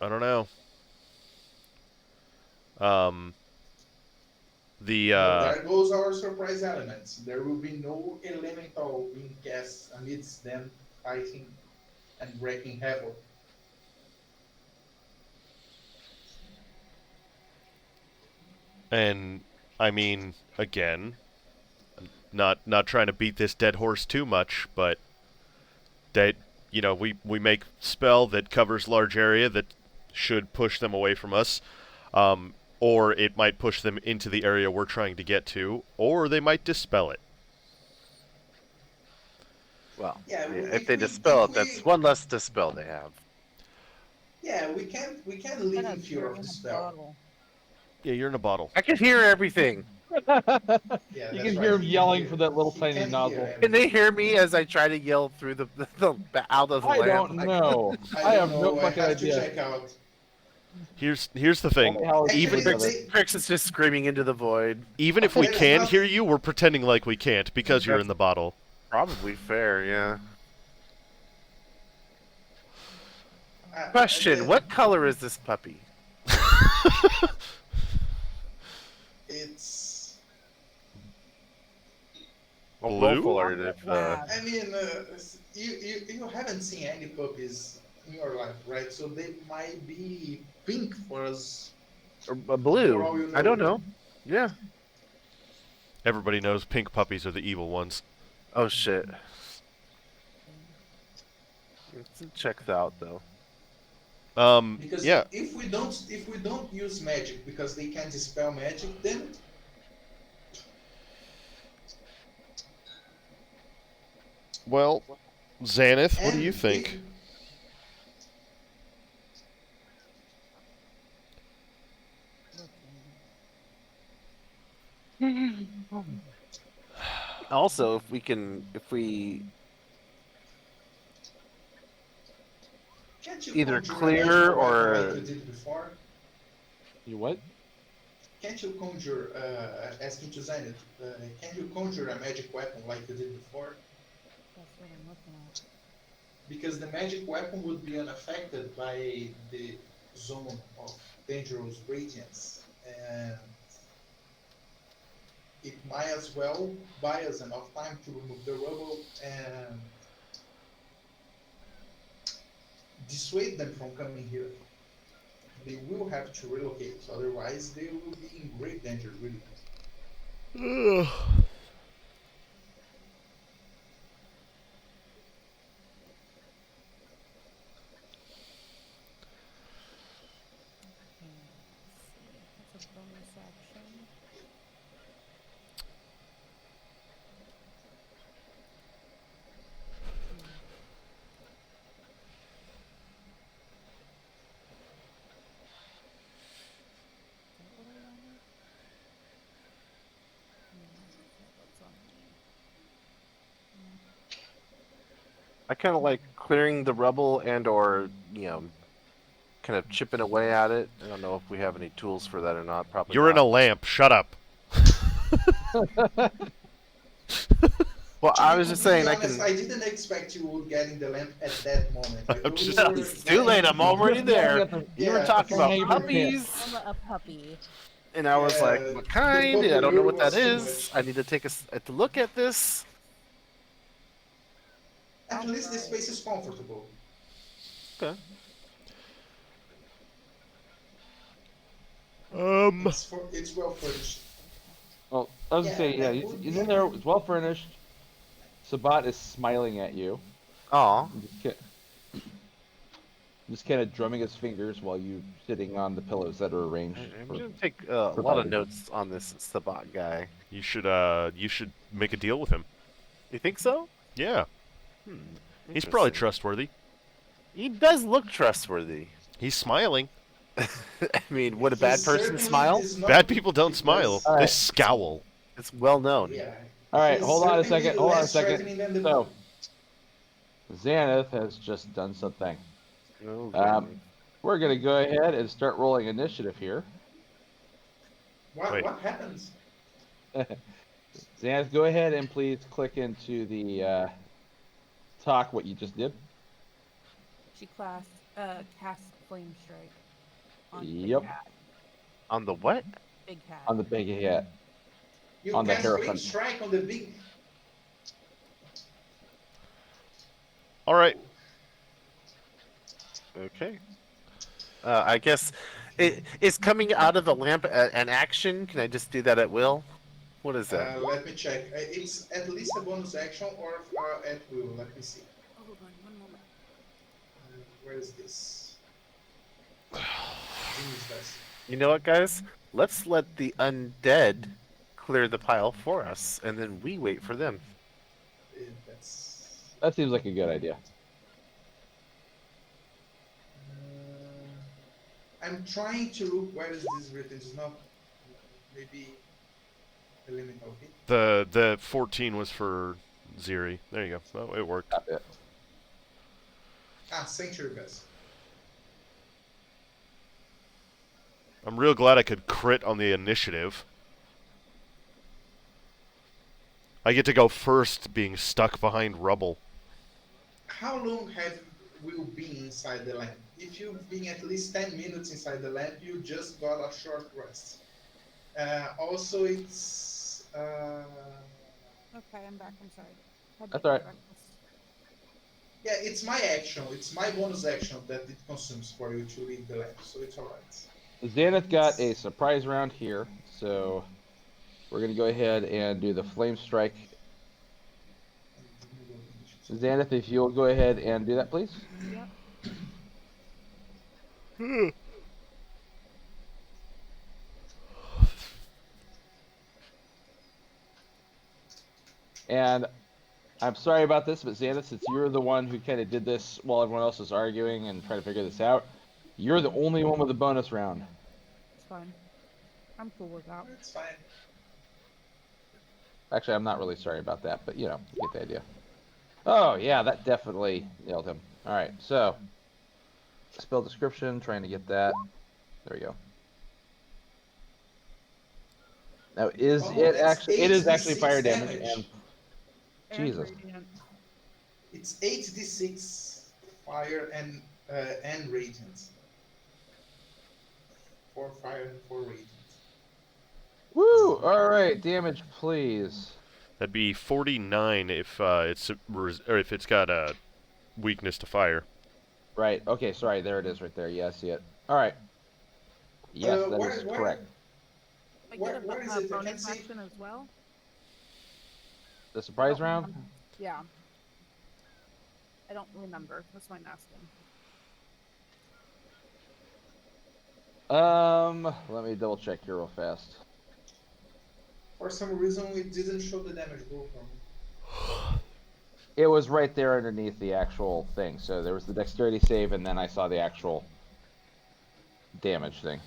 I don't know. The But there goes our surprise elements. There will be no elemental being cast amidst them fighting and wreaking havoc. and I mean, again, not trying to beat this dead horse too much, but that we make spell that covers large area that should push them away from us, or it might push them into the area we're trying to get to, or they might dispel it. Well, Yeah, if they dispel it, that's one less dispel they have. Yeah, we can live in fear of the spell. Yeah, you're in a bottle. I can hear everything. Yeah, You that's can right. hear him He yelling hear- for that little he tiny can nozzle. hear Can they hear me as I try to yell through the out of the I lamp? don't know. I have no fucking I have to idea. check out. Here's the thing. What the hell is Actually, Even he doing? Crix is just screaming into the void. even if we There's can nothing- hear you, we're pretending like we can't because you're in the bottle. Probably fair, yeah. Uh, Question: uh, what color is this puppy? It's. Well, Blue? roll for it if, Lab. I mean, you haven't seen any puppies in your life, right? So they might be pink for us. or For all blue. you I don't know. know. Yeah. Everybody knows pink puppies are the evil ones. Oh shit. Let's check that out though. Because Yeah. if we don't use magic because they can dispel magic, then Well, Xanath, what do and you think? Also, if we can't you Either conjure a clear magic weapon or- like you did before? You what? Can't you conjure, asking to Zenith, can you conjure a magic weapon like you did before? That's what I'm looking at. Because the magic weapon would be unaffected by the zone of dangerous radiance, and it might as well buy us enough time to remove the rubble and dissuade them from coming here. They will have to relocate, otherwise they will be in great danger, really. That's a bonus action. I kind of like clearing the rubble and or kind of chipping away at it. I don't know if we have any tools for that or not. Probably. You're in a not. lamp. Shut up. Well, I was just saying To be I honest, can. I didn't expect you would get in the lamp at that moment. I I'm thought just- you were It's too late. I'm getting- already there. You were Yeah, talking about neighbor puppies. I'm a puppy. And I was like, Yeah, what the kind? I puppy don't know lure what that was too is. much. I need to take a look at this. At least the Alright. space is comfortable. Okay. It's well furnished. Well, I was gonna Yeah, say, yeah, that would he's be. in there. It's well furnished. Sabat is smiling at you, Aw. and just kind of drumming his fingers while you sitting on the pillows that are arranged I'm for gonna take a lot of providing. notes on this Sabat guy. You should make a deal with him. You think so? Yeah, Hmm. he's probably Interesting. trustworthy. He does look trustworthy. He's smiling. I mean, would a He bad person certainly smile? is not- Bad people don't he smile. does- All They right. scowl. It's well known. Yeah. All right, He's hold on a certainly second. Hold on a less second. threatening than the So, moon. Xanath has just done something. Oh, We're gonna go ahead and start rolling initiative here. Wait. What happens? Xanath, go ahead and please click into the talk what you just did. She cast Flame Strike on Yep. Big Cat. On the what? Big Cat. On the big hat. You On the cast Flame Hierophant. Strike on the big. All right. Okay. I guess is coming out of the lamp an action. Can I just do that at will? What is that? Let me check. It's at least a bonus action or at will. Let me see. Hold on one moment. Where is this? Genius dice. You know what, guys? Let's let the undead clear the pile for us, and then we wait for them. That's. That seems like a good idea. I'm trying to look where is this written. It's not. Maybe. Eliminate. Okay. The 14 was for Ziri. There you go. Oh, it worked. Got it. Sanctuary Best. I'm real glad I could crit on the initiative. I get to go first, being stuck behind rubble. How long have you been inside the lamp? If you've been at least 10 minutes inside the lamp, you just got a short rest. Also, it's. Okay, I'm back. I'm sorry. Had to That's get all right. breakfast. Yeah, it's my action. It's my bonus action that it consumes for you to leave the lamp, so it's alright. Xanath got a surprise round here, so we're gonna go ahead and do the flame strike. Xanath, if you'll go ahead and do that, please. Yep. And I'm sorry about this, but Xanath, since you're the one who kind of did this while everyone else was arguing and trying to figure this out, you're the only one with a bonus round. It's fine. I'm cool with that. It's fine. Actually, I'm not really sorry about that, but you know, you get the idea. Oh, yeah, that definitely nailed him. All right, so spell description, trying to get that. There we go. Now, is Oh, it that's actually? It is actually 8d6 fire damage, damage. and And Jesus. Radiant. It's 8d6 fire and radiant. 4 fire and 4 radiant. Woo! All right, damage, please. That'd be 49 if if it's got a weakness to fire. Right. Okay. Sorry. There it is, right there. Yeah, I see it. All right. Yes, that is correct. I Where- get where a is it? I can't bonus see. action as well. The surprise round. Yeah. I don't remember. That's why I'm asking. Let me double check here real fast. For some reason, it didn't show the damage roll for me. It was right there underneath the actual thing. So there was the dexterity save, and then I saw the actual damage thing.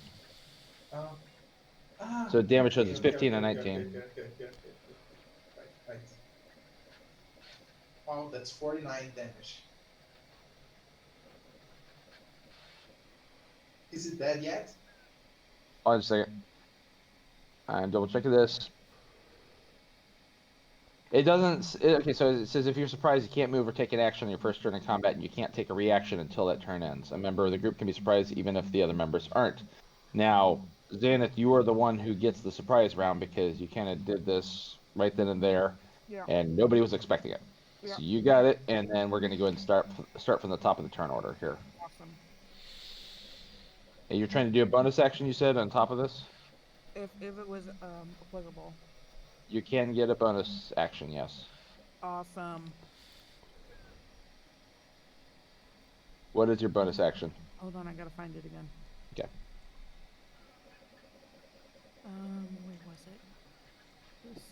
So damage shows it's 15 and 19. Okay. Right. Oh, that's 49 damage. Is it dead yet? Hold on a second. I'm double checking this. It doesn't. Okay, so it says if you're surprised, you can't move or take an action on your first turn in combat, and you can't take a reaction until that turn ends. A member of the group can be surprised even if the other members aren't. Now, Xanath, you are the one who gets the surprise round because you kind of did this right then and there, Yeah. and nobody was expecting it. Yeah. So you got it, and then we're going to go ahead and start from the top of the turn order here. Awesome. And you're trying to do a bonus action, you said, on top of this? If it was applicable. You can get a bonus action, yes. Awesome. What is your bonus action? Hold on, I gotta find it again. Okay. Where was it?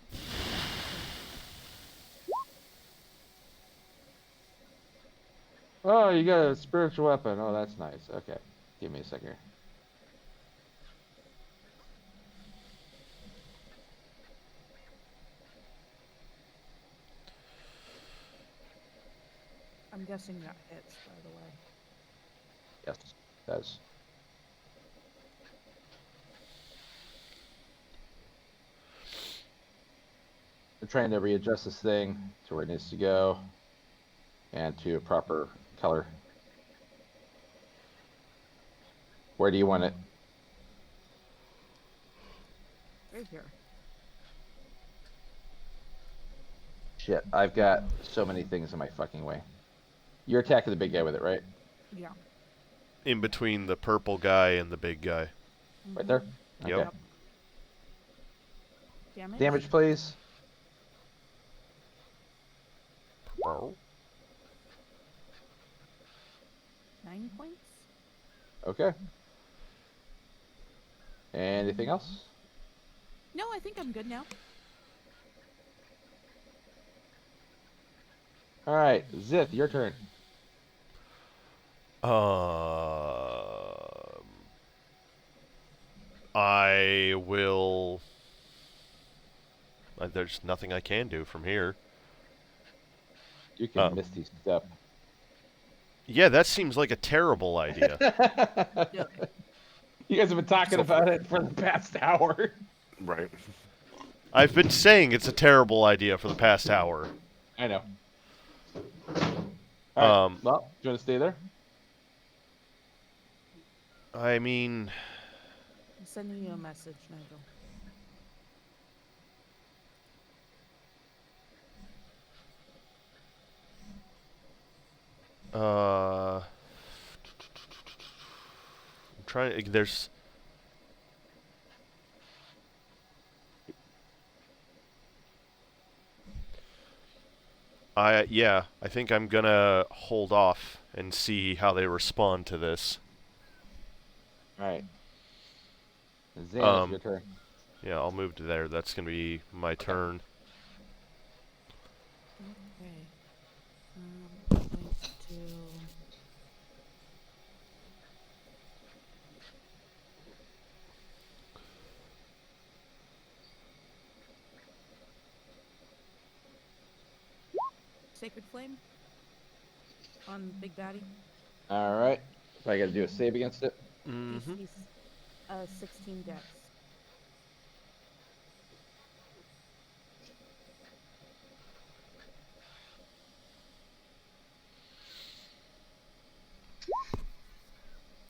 Oh, you got a spiritual weapon. Oh, that's nice. Okay. Give me a second here. I'm guessing that hits, by the way. Yes, it does. I'm trying to readjust this thing to where it needs to go and to a proper color. Where do you want it? Right here. Shit, I've got so many things in my fucking way. You're attacking the big guy with it, right? Yeah. In between the purple guy and the big guy. Right there? Yep. Okay. Damage? Damage, please. 9 points? Okay. Anything else? No, I think I'm good now. All right, Zith, your turn. I will. There's nothing I can do from here. You can Misty Step. Yeah, that seems like a terrible idea. Yeah. You guys have been talking about it for the past hour. Right. I've been saying it's a terrible idea for the past hour. I know. All right. Well, do you want to stay there? I mean, I'm sending you a message, Nigel. I'm trying. There's. Yeah, I think I'm gonna hold off and see how they respond to this. All right. Xanath, your turn. Yeah, I'll move to there. That's gonna be my turn. Okay. I'm going to do... Sacred Flame on Big Baddie. All right. So I got to do a save against it. Mm-hmm. DC 16 dex.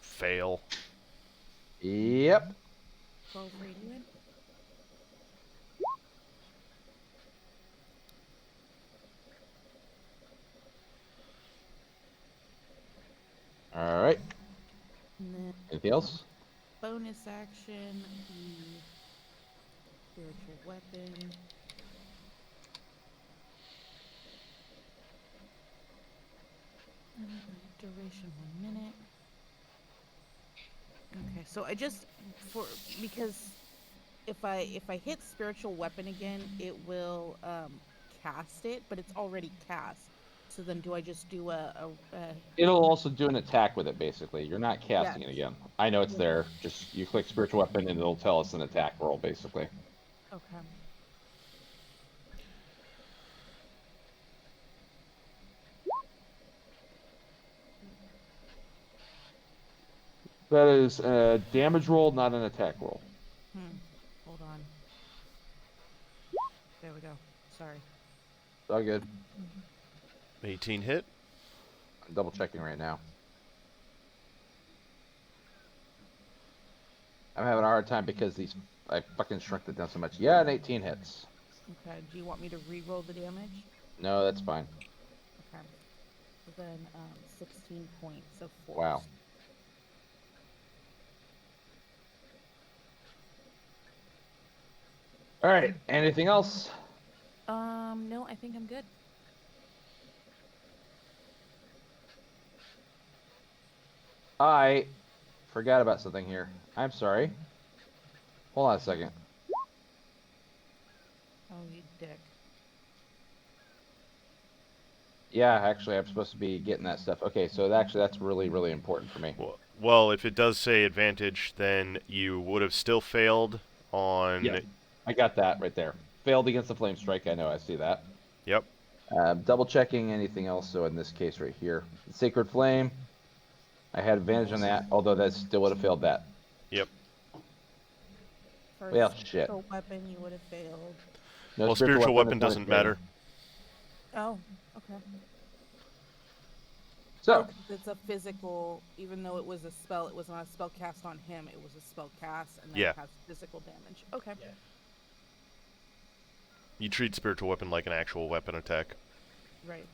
Fail. Yep. 12 radiant. All right. And then Anything else? bonus action, the spiritual weapon. Duration 1 minute. Okay, so I just because if I hit spiritual weapon again, it will cast it, but it's already cast. So then, do I just do a It'll also do an attack with it, basically. You're not casting Yes. it again. I know it's there. Just you click spiritual weapon and it'll tell us an attack roll, basically. okay? That is a damage roll, not an attack roll. Hold on. There we go. Sorry. It's all good. 18 hit. I'm double checking right now. I'm having a hard time because I fucking shrunk it down so much. Yeah, an 18 hits. Okay. Do you want me to re-roll the damage? No, that's fine. Okay. So then 16 points of force. Wow. All right. Anything else? No, I think I'm good. I forgot about something here. I'm sorry. Hold on a second. Oh, you dick. Yeah, actually, I'm supposed to be getting that stuff. Okay, so that's really, really important for me. Well, if it does say advantage, then you would have still failed on. Yeah, I got that right there. Failed against the flame strike. I know. I see that. Yep. Double checking anything else. So in this case right here, Sacred Flame. I had advantage on that, although that still would have failed that. Yep. For Well, a shit. spiritual weapon, you would have failed. No Well, spiritual weapon is not doesn't great. matter. Oh, okay. So, Oh, 'cause it's a physical, even though it was a spell, it was not a spell cast on him, it was a spell cast, and then Yeah. it has physical damage. Okay. Yeah. You treat spiritual weapon like an actual weapon attack. Right.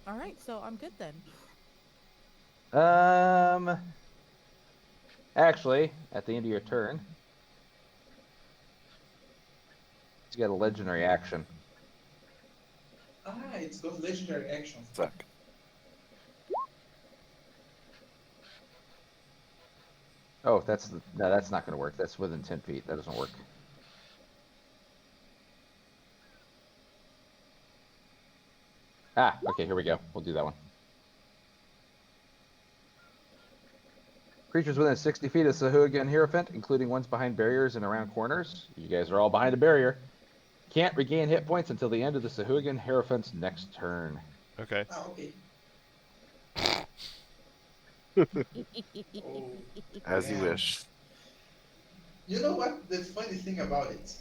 Alright, so I'm good then. actually, at the end of your turn, you get a legendary action. It's got legendary actions. Suck. Oh, no, that's not going to work. That's within 10 feet. That doesn't work. Ah, okay, here we go. We'll do that one. Creatures within 60 feet of Sahuagin Hierophant, including ones behind barriers and around corners. You guys are all behind a barrier. Can't regain hit points until the end of the Sahuagin Hierophant's next turn. Okay. Okay. Oh, As you man. wish. You know what? The funny thing about it,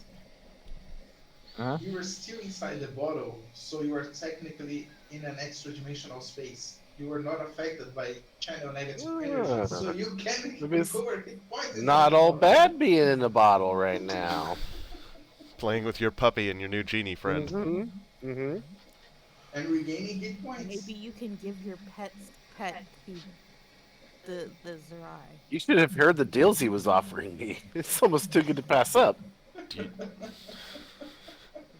Uh-huh. you were still inside the bottle, so you are technically in an extra dimensional space. You were not affected by channel negative energy, so you can Maybe it's recover hit points. Not all bad being in a bottle right now. Playing with your puppy and your new genie friend. Mm-hmm. Mm-hmm. And regaining hit points. Maybe you can give your pet's pet to the Zerai. You should have heard the deals he was offering me. It's almost too good to pass up.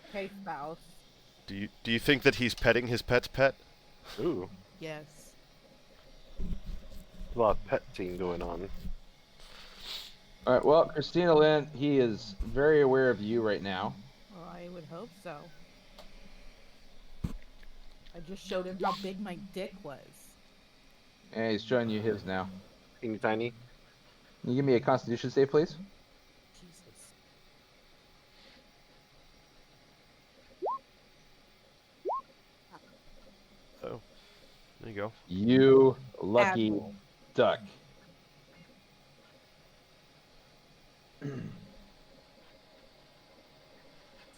Okay, spouse. Do you think that he's petting his pet's pet? Ooh, Yes. a lot of pet team going on. All right, well, Christina Lynn, he is very aware of you right now. Well, I would hope so. I just showed him how big my dick was. And he's showing you his now. Teeny tiny. Can you give me a Constitution save, please? Jesus. Oh, there you go. You lucky Admiral. duck.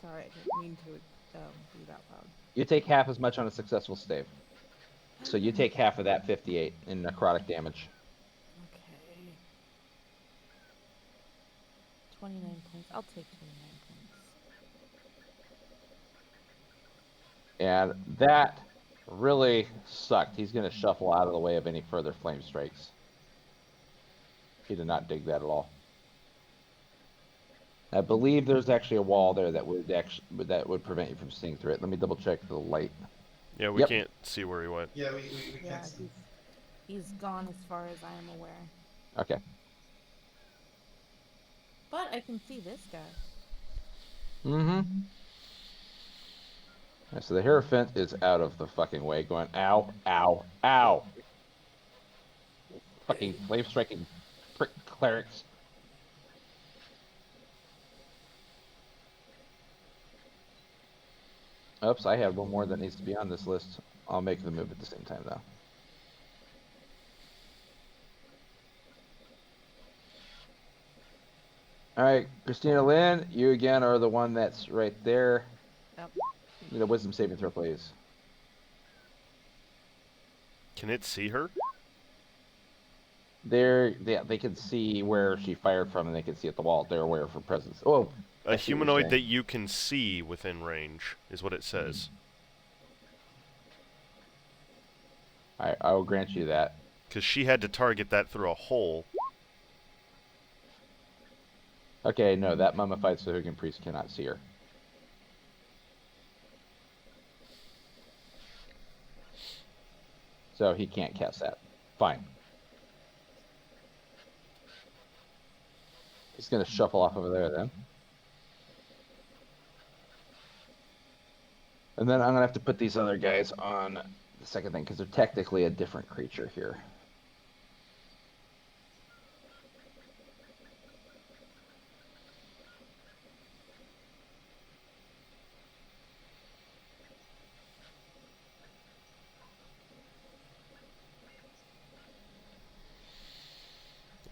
Sorry, I didn't mean to do that loud. You take half as much on a successful save. So you take half of that 58 in necrotic damage. Okay. 29 points. I'll take 29 points. And that really sucked. He's going to shuffle out of the way of any further flame strikes. He did not dig that at all. I believe there's actually a wall there that would prevent you from seeing through it. Let me double check the light. Yeah, we Yep. can't see where he went. Yeah, we Yeah, can't see. he's gone as far as I am aware. Okay. But I can see this guy. Mm-hmm. Right, so the Hierophant is out of the fucking way, going, ow, ow, ow. Fucking flame striking prick clerics. Oops, I had one more that needs to be on this list. I'll make the move at the same time, though. All right, Christina Lynn, you again are the one that's right there. Yep. Need a wisdom saving throw, please. Can it see her? They can see where she fired from, and they can see at the wall. They're aware of her presence. Oh, A I see what you're humanoid that saying. you can see within range is what it says. I will grant you that. Because she had to target that through a hole. Okay, no, that mummified Sahuagin priest cannot see her. So he can't cast that. Fine. He's gonna shuffle off over there then. And then I'm gonna have to put these other guys on the second thing because they're technically a different creature here.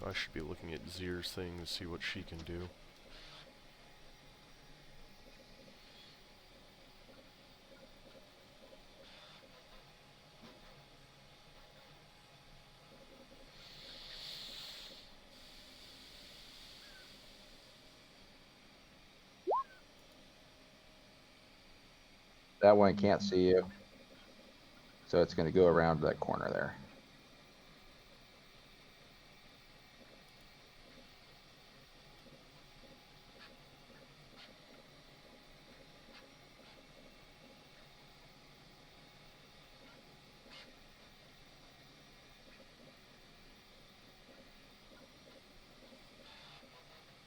I should be looking at Zir's thing to see what she can do. That one can't see you. So it's gonna go around that corner there.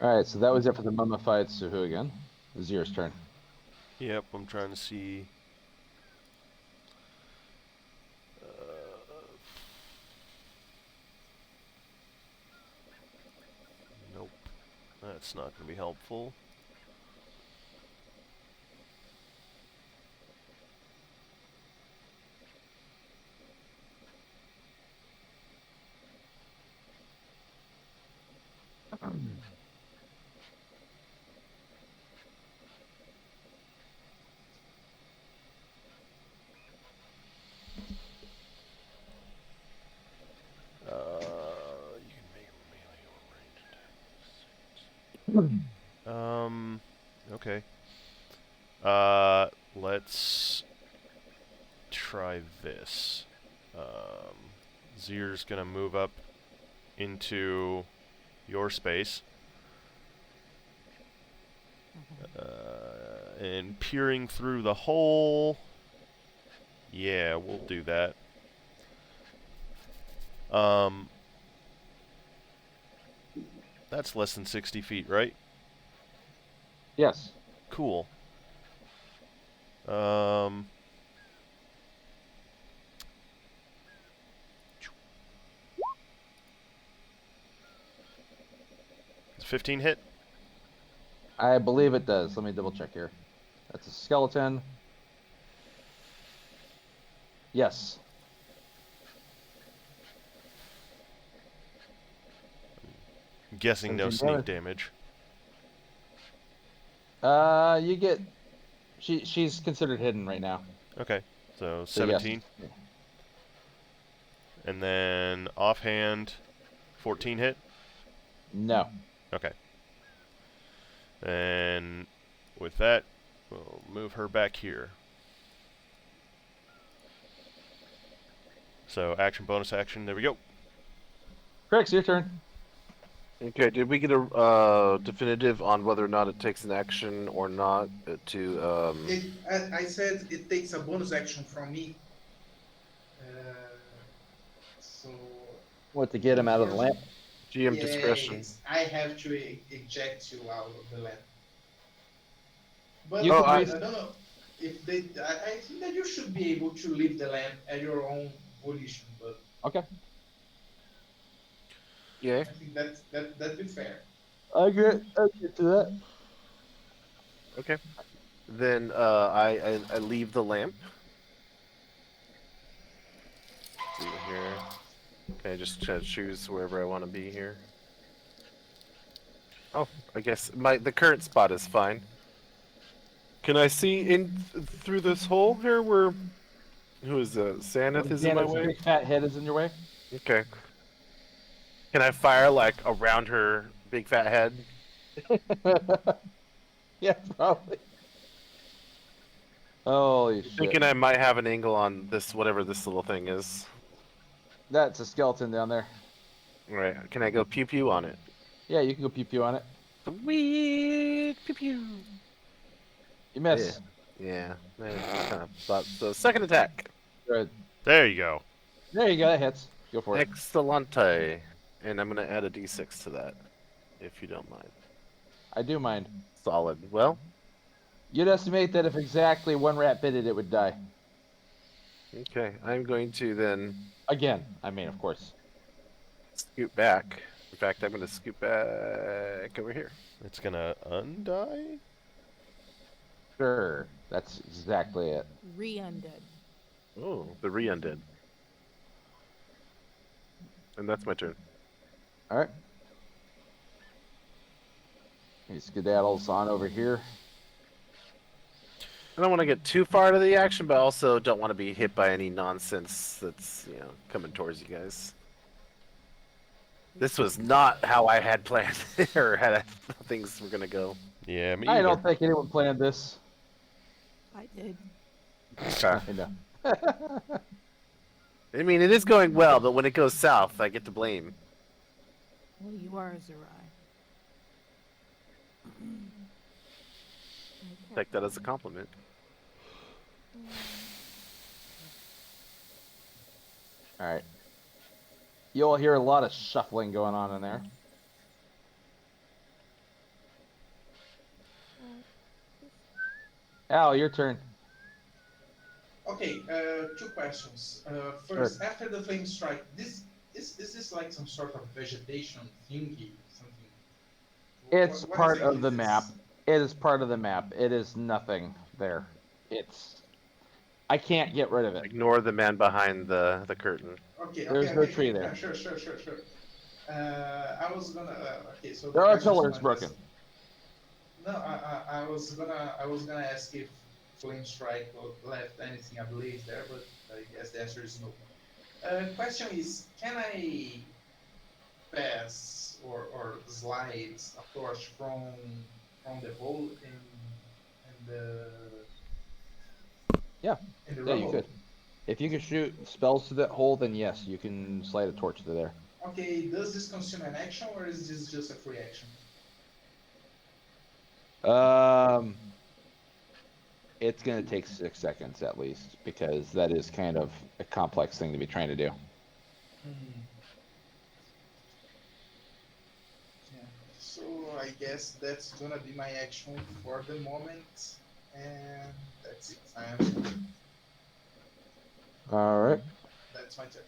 Alright, so that was it for the mummified Sahuagin. Zir's turn. Yep, I'm trying to see. Nope. That's not going to be helpful. You can make a melee or ranged attack. Okay. Let's try this. Zir's gonna move up into your space. And peering through the hole. Yeah, we'll do that. That's less than 60 feet, right? Yes. Cool. Does 15 hit? I believe it does. Let me double check here. That's a skeleton. Yes. I'm guessing no 17 sneak damage. You get. She's considered hidden right now. Okay, so So yes. 17. And then offhand, 14 hit? No. Okay. And with that, we'll move her back here. So action, bonus action, there we go. Crix, your turn. Okay, did we get a definitive on whether or not it takes an action or not to I said it takes a bonus action from me. So. What, to get him out of the lamp? GM discretion? Yes, I have to eject you out of the lamp. But You I can don't know if they. I think that you should be able to leave the lamp at your own volition, but Okay. Yeah. I think that'd be fair. I get to that. Okay. Then I leave the lamp. Let's see here. Can I just choose wherever I want to be here? Oh, I guess the current spot is fine. Can I see in through this hole here where who is Xanath is in my way? Big fat head is in your way. Okay. Can I fire like around her big fat head? Yeah, probably. Holy shit. Thinking I might have an angle on this, whatever this little thing is. That's a skeleton down there. Right? Can I go pew pew on it? Yeah, you can go pew pew on it. Sweet pew pew. You miss. Yeah. I kind of thought so. Second attack. Good. There you go. There you go. That hits. Go for it. Excellente. And I'm gonna add a d6 to that, if you don't mind. I do mind. Solid. Well, You'd estimate that if exactly one rat bit it, it would die. okay. I'm going to then Again, I mean, of course. scoot back. In fact, I'm gonna scoot back over here. It's gonna undie? Sure. That's exactly it. Re-undead. Oh, the re-undid. And that's my turn. All right. He skedaddles on over here. I don't want to get too far to the action, but also don't want to be hit by any nonsense that's, coming towards you guys. This was not how I had planned, or had things were gonna go. Yeah, me I either. don't think anyone planned this. I did. Okay. I know. I mean, it is going well, but when it goes south, I get to blame. Well, you are a Zerai. Take that as a compliment. All right. You'll hear a lot of shuffling going on in there. Al, your turn. Okay, two questions. First, after the flame strike, is this like some sort of vegetation thingy, something? It's What part exactly of the is map. this? It is part of the map. It is nothing there. I can't get rid of it. Ignore the man behind the curtain. Okay, There's okay, no okay, tree okay, there. Sure. I was gonna. Okay, so There the are question's pillars like broken. this. No, I was gonna ask if flame strike left anything ablaze there, but I guess the answer is no. Question is, can I pass or slide a torch from the hole in the Yeah. in the Yeah, you rubble? could. If you can shoot spells to that hole, then yes, you can slide a torch to there. Okay, does this consume an action or is this just a free action? It's gonna take 6 seconds at least, because that is kind of a complex thing to be trying to do. Yeah. So I guess that's gonna be my action for the moment, and that's it. All right. That's my turn.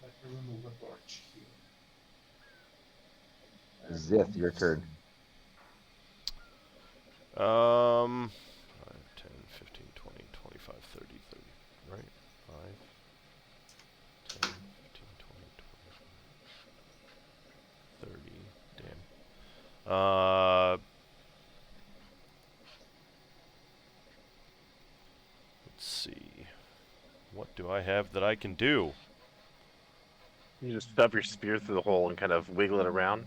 Let me remove a torch here. Zith, your turn. 5, 10, 15, 20, 25, 30, 30, right? 5, 10, 15, 20, 30, damn. Let's see. What do I have that I can do? You just shove your spear through the hole and kind of wiggle it around.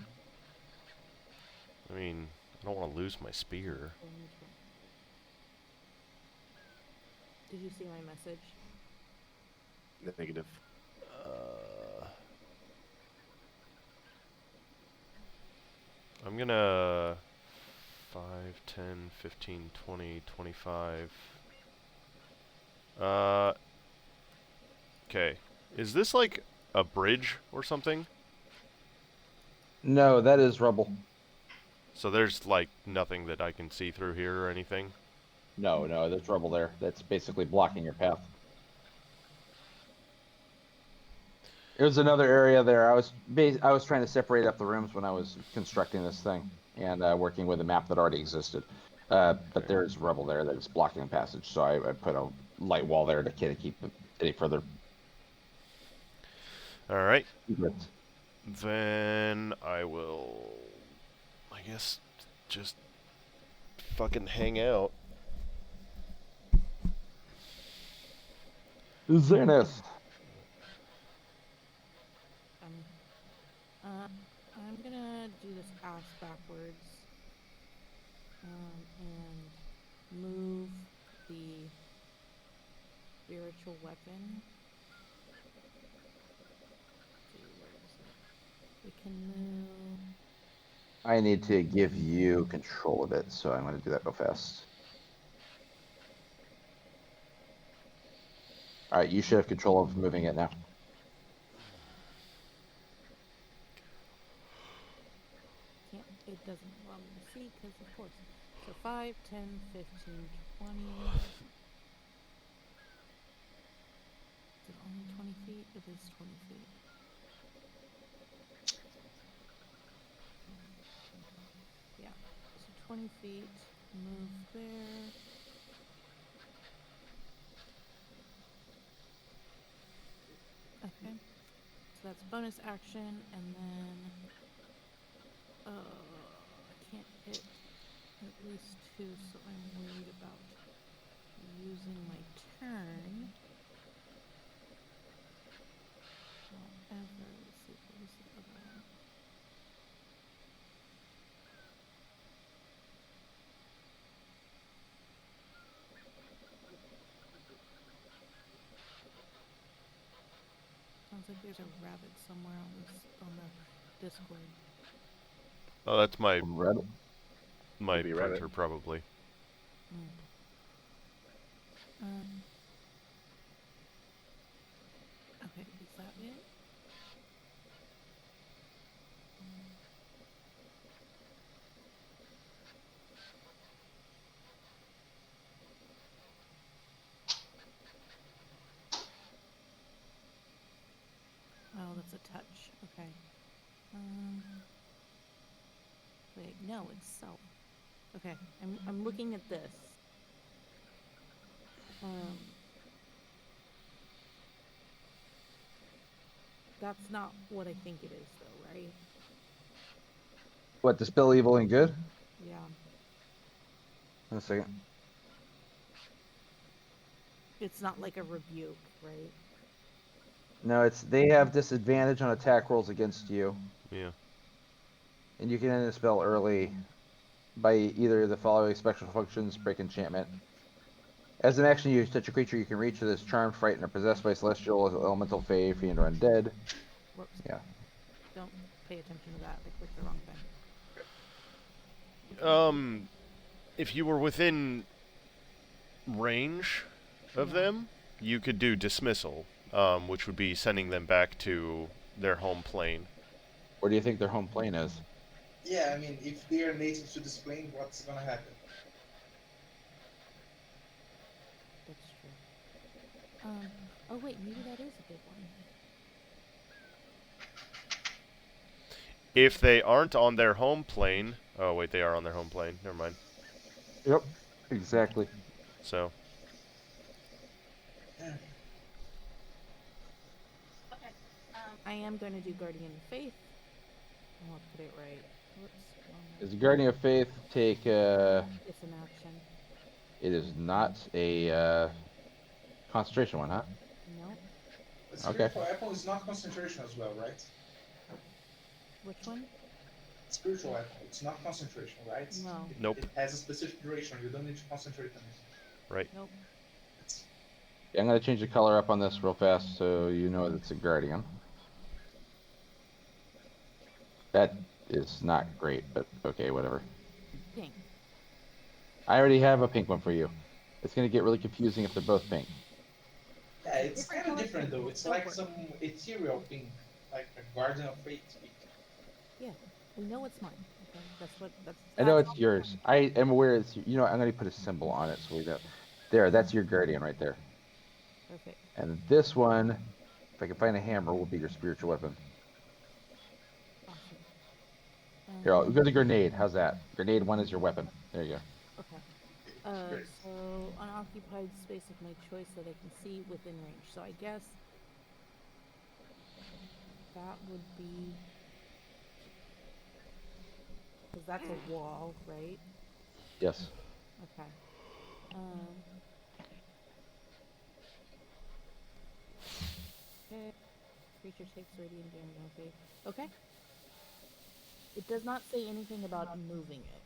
I mean, I don't want to lose my spear. Did you see my message? Negative. I'm gonna 5, 10, 15, 20, 25. Okay. Is this like a bridge or something? No, that is rubble. So there's like nothing that I can see through here or anything? No, there's rubble there. That's basically blocking your path. There's another area there. I was trying to separate up the rooms when I was constructing this thing and working with a map that already existed. But there's rubble there that is blocking the passage, so I put a light wall there to kind of keep it any further. Alright. But Then I will, I guess, just fucking hang out. Zenith. I'm gonna do this ass backwards. And move the spiritual weapon. See, where is it? We can move. I need to give you control of it, so I'm going to do that real fast. All right, you should have control of moving it now. Can't, it doesn't allow me to see because, of course. So 5, 10, 15, 20. Is it only 20 feet? It is 20 feet. Yeah. So 20 feet. Move there. Okay. So that's bonus action, and then I can't hit at least 2, so I'm worried about using my turn. However, let's see, what was the other one? Sounds like there's a rabbit somewhere on the Discord. Oh, that's my Red. Maybe rabbit. printer probably. Okay, is that it? Oh, that's a touch. Okay. Wait, no, it's self. Okay, I'm looking at this. That's not what I think it is, though, right? What, dispel evil and good? Yeah. A second. It's not like a rebuke, right? No, they have disadvantage on attack rolls against you, Yeah. and you can end the spell early by either the following special functions: break enchantment. As an action, you touch a creature you can reach that is charmed, frightened, or possessed by celestial, elemental, fae, fiend, or undead. Whoops. Yeah. Don't pay attention to that. I clicked the wrong thing. If you were within range of them, you could do dismissal, which would be sending them back to their home plane. Where do you think their home plane is? Yeah, I mean, if they are native to this plane, what's gonna happen? That's true. Oh wait, maybe that is a big one. If they aren't on their home plane, oh wait, they are on their home plane. Never mind. Yep. Exactly. So. Yeah. Okay. I am going to do Guardian of Faith. I want to put it right. Whoops. As a Guardian of Faith, take It's an action. it is not a concentration one, huh? Nope. But Okay. spiritual weapon is not concentration as well, right? Which one? Spiritual weapon, it's not concentration, right? No. Nope. It has a specific duration. You don't need to concentrate on it. Right. Nope. Yeah, I'm gonna change the color up on this real fast so you know it's a Guardian. That is not great, but okay, whatever. Pink. I already have a pink one for you. It's gonna get really confusing if they're both pink. Yeah, it's Different kind of color different pink, though. It's go like for it. some ethereal pink, like a Guardian of Fate pink. Yeah. We know it's mine. Okay. That's. I know that's it's all yours. I am aware it's you know I'm gonna put a symbol on it so we know. There, that's your Guardian right there. Perfect. And this one, if I can find a hammer, will be your spiritual weapon. Awesome. Here, I'll go to grenade. How's that? Grenade 1 is your weapon. There you go. Okay. Great. So unoccupied space of my choice that I can see within range. So I guess that would be because that's a wall, right? Yes. Okay. Okay. creature takes radiant damage. Okay. Okay. It does not say anything about moving it.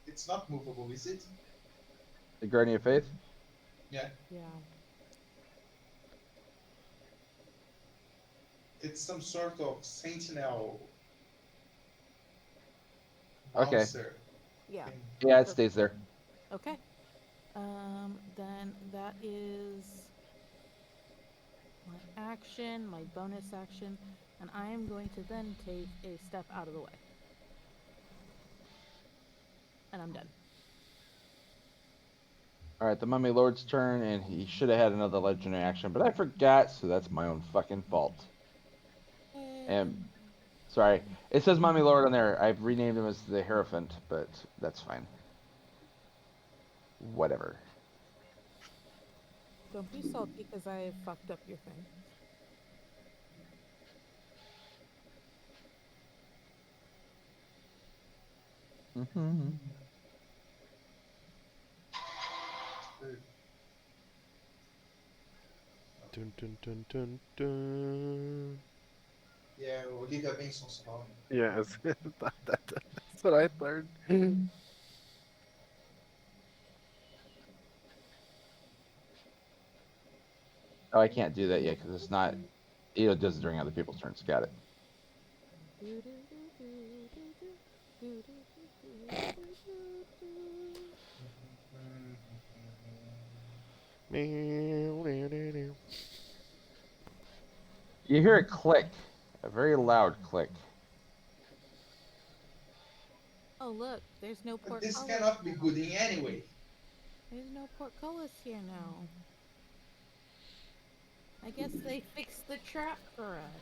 It's not movable, is it? The Guardian of Faith? Yeah. Yeah. It's some sort of sentinel Okay. bouncer Yeah. thing. Yeah, it stays there. Okay. Then that is my action, my bonus action, and I am going to then take a step out of the way. And I'm done. All right, the Mummy Lord's turn, and he should have had another legendary action, but I forgot, so that's my own fucking fault. And sorry, it says Mummy Lord on there. I've renamed him as the Hierophant, but that's fine. Whatever. Don't be salty because I fucked up your thing. Mm-hmm. Dun, dun, dun, dun, dun. Yeah, Olivia Benson song. Yeah, that's what I learned. Oh, I can't do that yet because it's not. It does it during other people's turns. Got it. You hear a click, a very loud click. Oh look, there's no But this portcullis. cannot be good in any way. There's no portcullis here now. I guess they fixed the trap for us.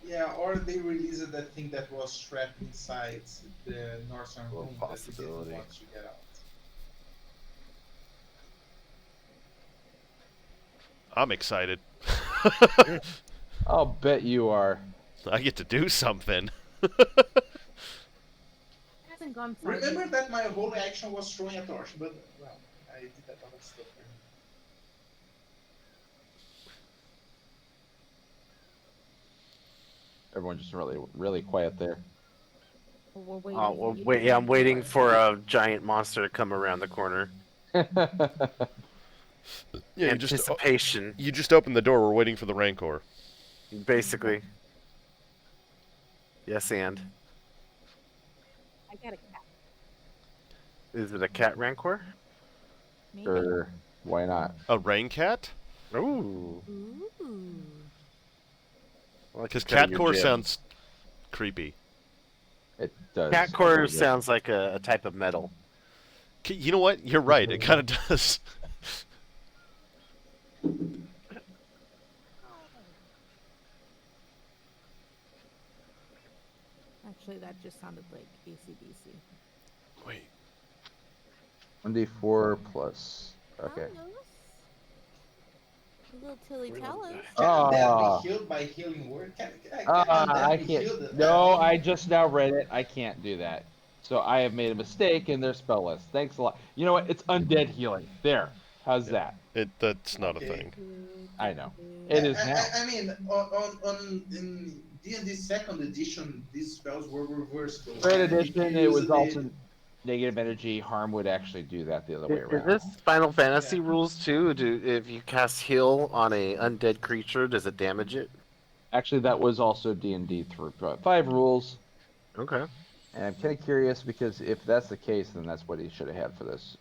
Yeah, or they released that thing that was trapped inside the northern Well, room that we possibility. didn't want to get out. I'm excited. I'll bet you are. I get to do something. It hasn't gone far Remember yet. that my whole action was throwing a torch, but well, I did that other stuff. Everyone's just really, really quiet there. We're waiting Oh, for well, you to wait, yeah, find I'm waiting more. for a giant monster to come around the corner. Yeah, Anticipation, you just opened the door. We're waiting for the Rancor. basically. Yes, and I got a cat. is it a cat rancor? Maybe. Sure, why not? A rain cat? Ooh, Ooh. Because Kinda your catcore jam. sounds creepy. It does. Cat sound core really good. sounds like a type of metal. You know what? You're right. It kind of does. Actually, that just sounded like ACDC. Wait. 1d4 plus. Okay. Carlos? Little Tilly Really? Tellos. Can Ah. that be healed by healing word? Can that I be can't. healed? No, I just now read it. I can't do that. So I have made a mistake in their spell list. Thanks a lot. You know what? It's undead healing. There. How's that? That's not Okay. a thing. I know. It is now. I mean, on in D&D second edition, these spells were reversible. Third and if edition, you it use was the- also negative energy. Harm would actually do that the other way Is around. this Final Fantasy Yeah. rules too? If you cast heal on a undead creature, does it damage it? Actually, that was also D&D 5 rules. Okay. And I'm kind of curious because if that's the case, then that's what he should have had for this.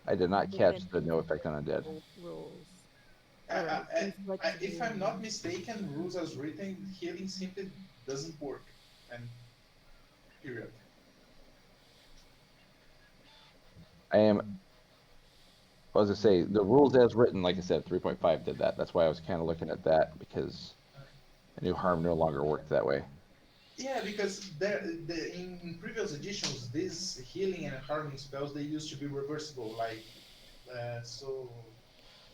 I did not catch the no effect on undead. Rules. if I'm not mistaken, rules as written, healing simply doesn't work. And period. I am. I was to say the rules as written, like I said, 3.5 did that. That's why I was kind of looking at that because I knew harm no longer worked that way. Yeah, because in previous editions, these healing and harming spells, they used to be reversible. Like, so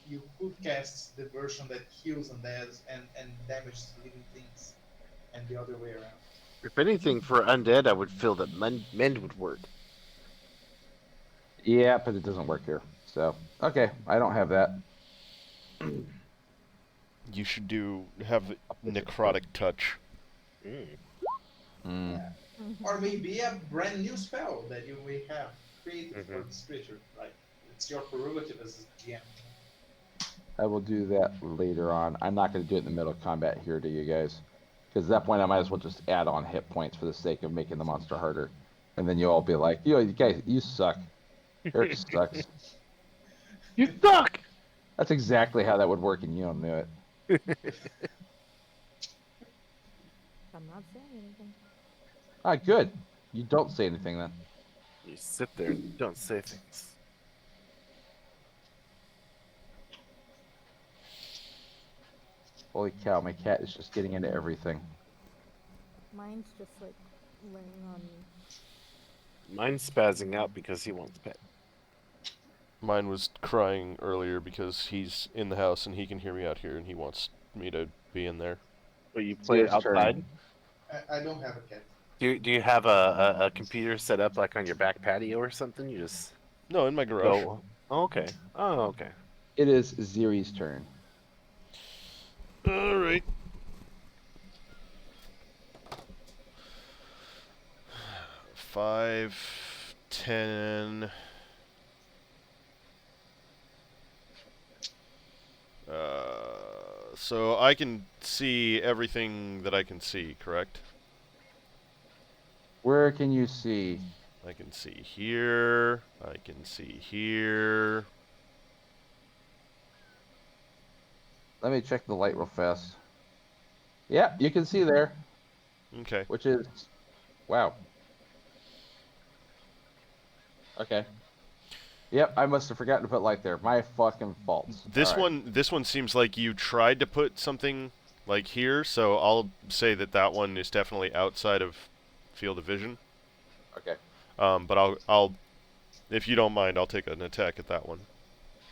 you could cast the version that heals undead and damages living things, and the other way around. If anything, for undead, I would feel that mend would work. Yeah, but it doesn't work here. So, okay, I don't have that. You should have necrotic touch. Mm. Or maybe a brand new spell that you may have created Mm-hmm. for this creature. Like, it's your prerogative as a GM. I will do that later on. I'm not going to do it in the middle of combat here to you guys. Because at that point, I might as well just add on hit points for the sake of making the monster harder. And then you'll all be like, you guys, you suck. Eric sucks. You suck! That's exactly how that would work, and you don't know it. I'm not saying anything. Ah, good. You don't say anything then. You sit there and don't say things. Holy cow, my cat is just getting into everything. Mine's just like laying on me. Mine's spazzing out because he wants pet. Mine was crying earlier because he's in the house and he can hear me out here and he wants me to be in there. But you play it Zeus' turn. outside? I don't have a cat. Do you have a computer set up like on your back patio or something? You just No, in my garage. go. Oh, okay. Oh, okay. It is Ziri's turn. All right. Five, 10. So I can see everything that I can see, correct? Where can you see? I can see here. I can see here. Let me check the light real fast. Yeah, you can see there, Okay. which is... Wow. Okay. Yep, I must have forgotten to put light there. My fucking fault. This All right. this one seems like you tried to put something like here, so I'll say that one is definitely outside of field of vision. Okay, But I'll, if you don't mind, I'll take an attack at that one.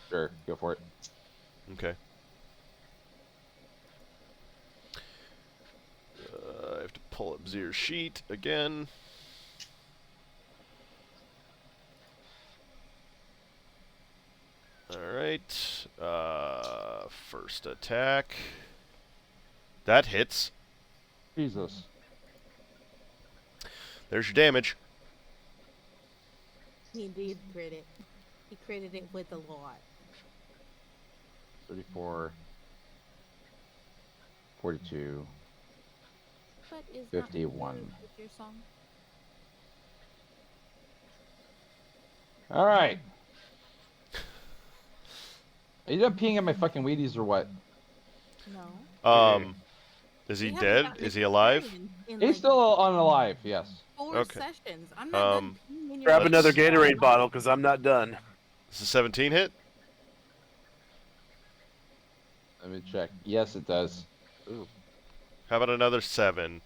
sure, go for it. Okay. I have to pull up Zir's sheet again. Alright. First attack. That hits. Jesus. There's your damage. He did crit it. He critted it with a lot. 34. 42. But is 51. Not with your song? All right. Are you done peeing at my fucking Wheaties or what? No. Is he We haven't dead? gotten Is to he alive? in He's like still unalive, yes. 4 Okay. sessions. I'm not done peeing in your Grab Let's- another face. Gatorade bottle because I'm not done. Is a 17 hit? Let me check. Yes, it does. Ooh. How about another 7?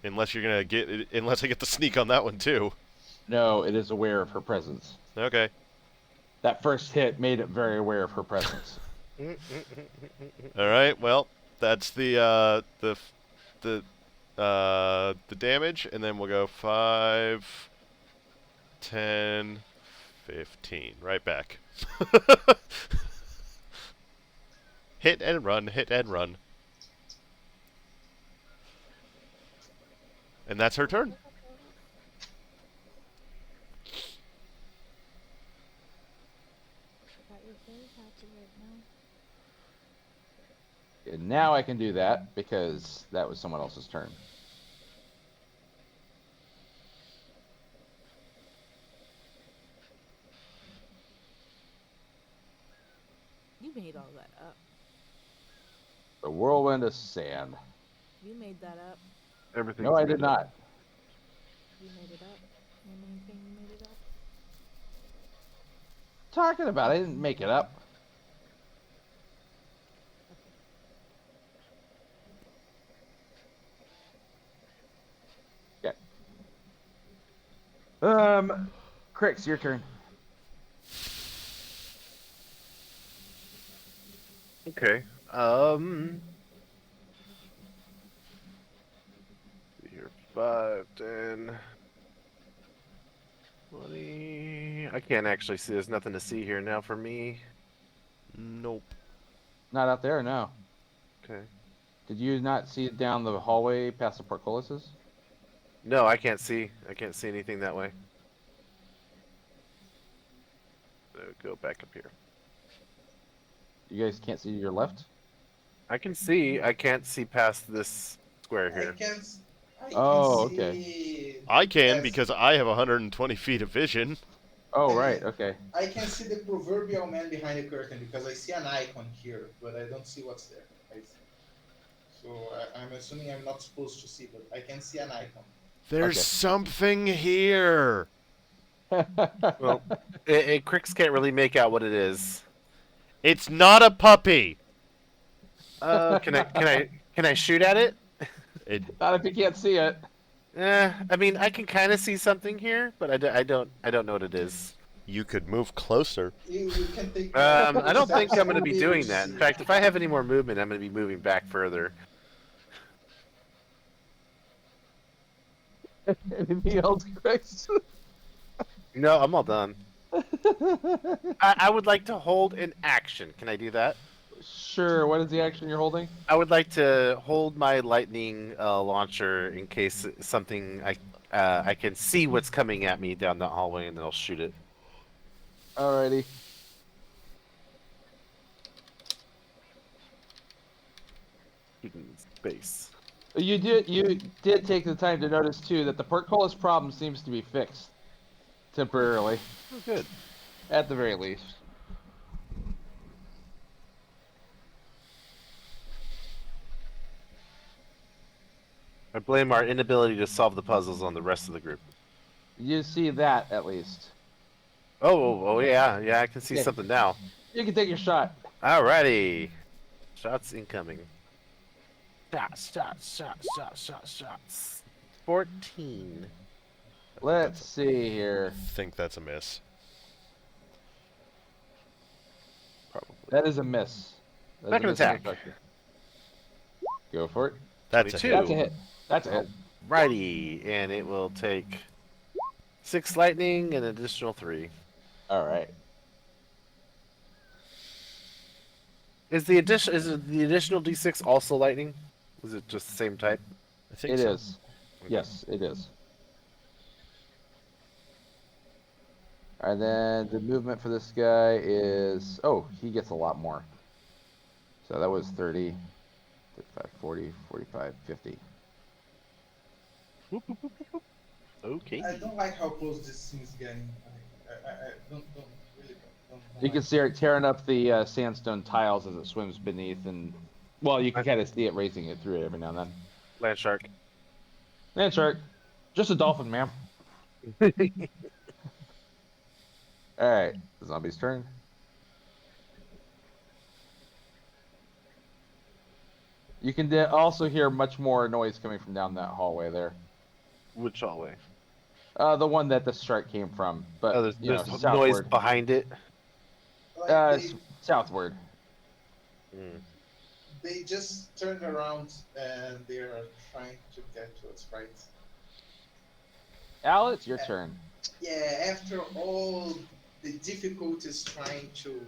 Unless you're gonna unless I get the sneak on that one too. No, it is aware of her presence. Okay. That first hit made it very aware of her presence. All right. Well, that's the damage, and then we'll go 5, 10, 15. Right back. Hit and run. Hit and run. And that's her turn. That is very happy right now. And now I can do that because that was someone else's turn. You made all that up. The whirlwind of sand. You made that up. Everything. No, I did not. You made it up. You maintain you made it up. Talking about, I didn't make it up. Okay. Crix, your turn. Okay. See here, 5, 10, 20. I can't actually see. There's nothing to see here now for me. Nope. Not out there, no. Okay. Did you not see it down the hallway past the portcullises? No, I can't see. I can't see anything that way. So go back up here. You guys can't see to your left? I can see. I can't see past this square I here. can. I Oh, can okay. see. I can Yes, because I have 120 feet of vision. Oh, right, okay. I can see the proverbial man behind the curtain because I see an icon here, but I don't see what's there. I'm assuming I'm not supposed to see, but I can see an icon. There's Okay. something here. Well, Crix can't really make out what it is. It's not a puppy. Can I shoot at it? It, Not if you can't see it. I mean, I can kind of see something here, but I don't know what it is. you could move closer. You can take. I don't think steps I'm going to to be able doing to that. see In it. fact, if I have any more movement, I'm going to be moving back further. Anything else, Chris? No, I'm all done. I would like to hold an action. Can I do that? Sure, what is the action you're holding? I would like to hold my lightning launcher in case something I can see what's coming at me down the hallway, and then I'll shoot it. Alrighty. Shooting in space. You did take the time to notice too that the portcullis problem seems to be fixed temporarily, Oh, good. at the very least. I blame our inability to solve the puzzles on the rest of the group. You see that at least. Oh yeah, I can see Yeah. something now. You can take your shot. Alrighty. Shots incoming. Shots. 14. Let's see here. I think that's a miss. Probably. That is a miss. That is Second a miss on the attack. structure. Go for it. That's a 22. hit. That's a hit. That's a hit. Righty, and it will take 6 lightning and an additional 3. All right. Is the additional D6 also lightning? Is it just the same type? I think It so. is. Yes, it is. And then the movement for this guy is... Oh, he gets a lot more. So that was 30, 35, 40, 45, 50. Okay. I don't like how close this thing's getting. I don't really don't You like can see it tearing up the sandstone tiles as it swims beneath, and... Well, you can kind of see it raising it through it every now and then. Land shark. Man, shark. Just a dolphin, ma'am. Alright, the zombie's turn. You can also hear much more noise coming from down that hallway there. Which hallway? The one that the shark came from, but Oh, there's you know, noise southward. behind it. Like Southward. they just turned around and they're trying to get to us, right? Al, it's your turn. Yeah, after all the difficulties trying to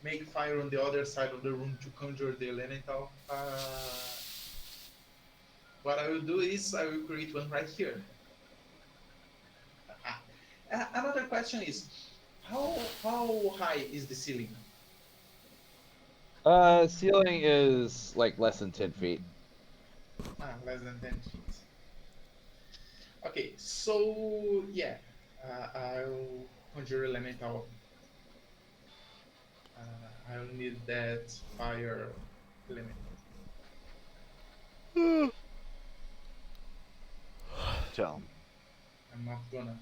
make fire on the other side of the room to conjure the elemental, what I will do is I will create one right here. Another question is, how high is the ceiling? Ceiling is like less than 10 feet. Less than 10 feet. Okay, so yeah, I'll conjure elemental. I'll need that fire element. Tell 'em. I'm not gonna.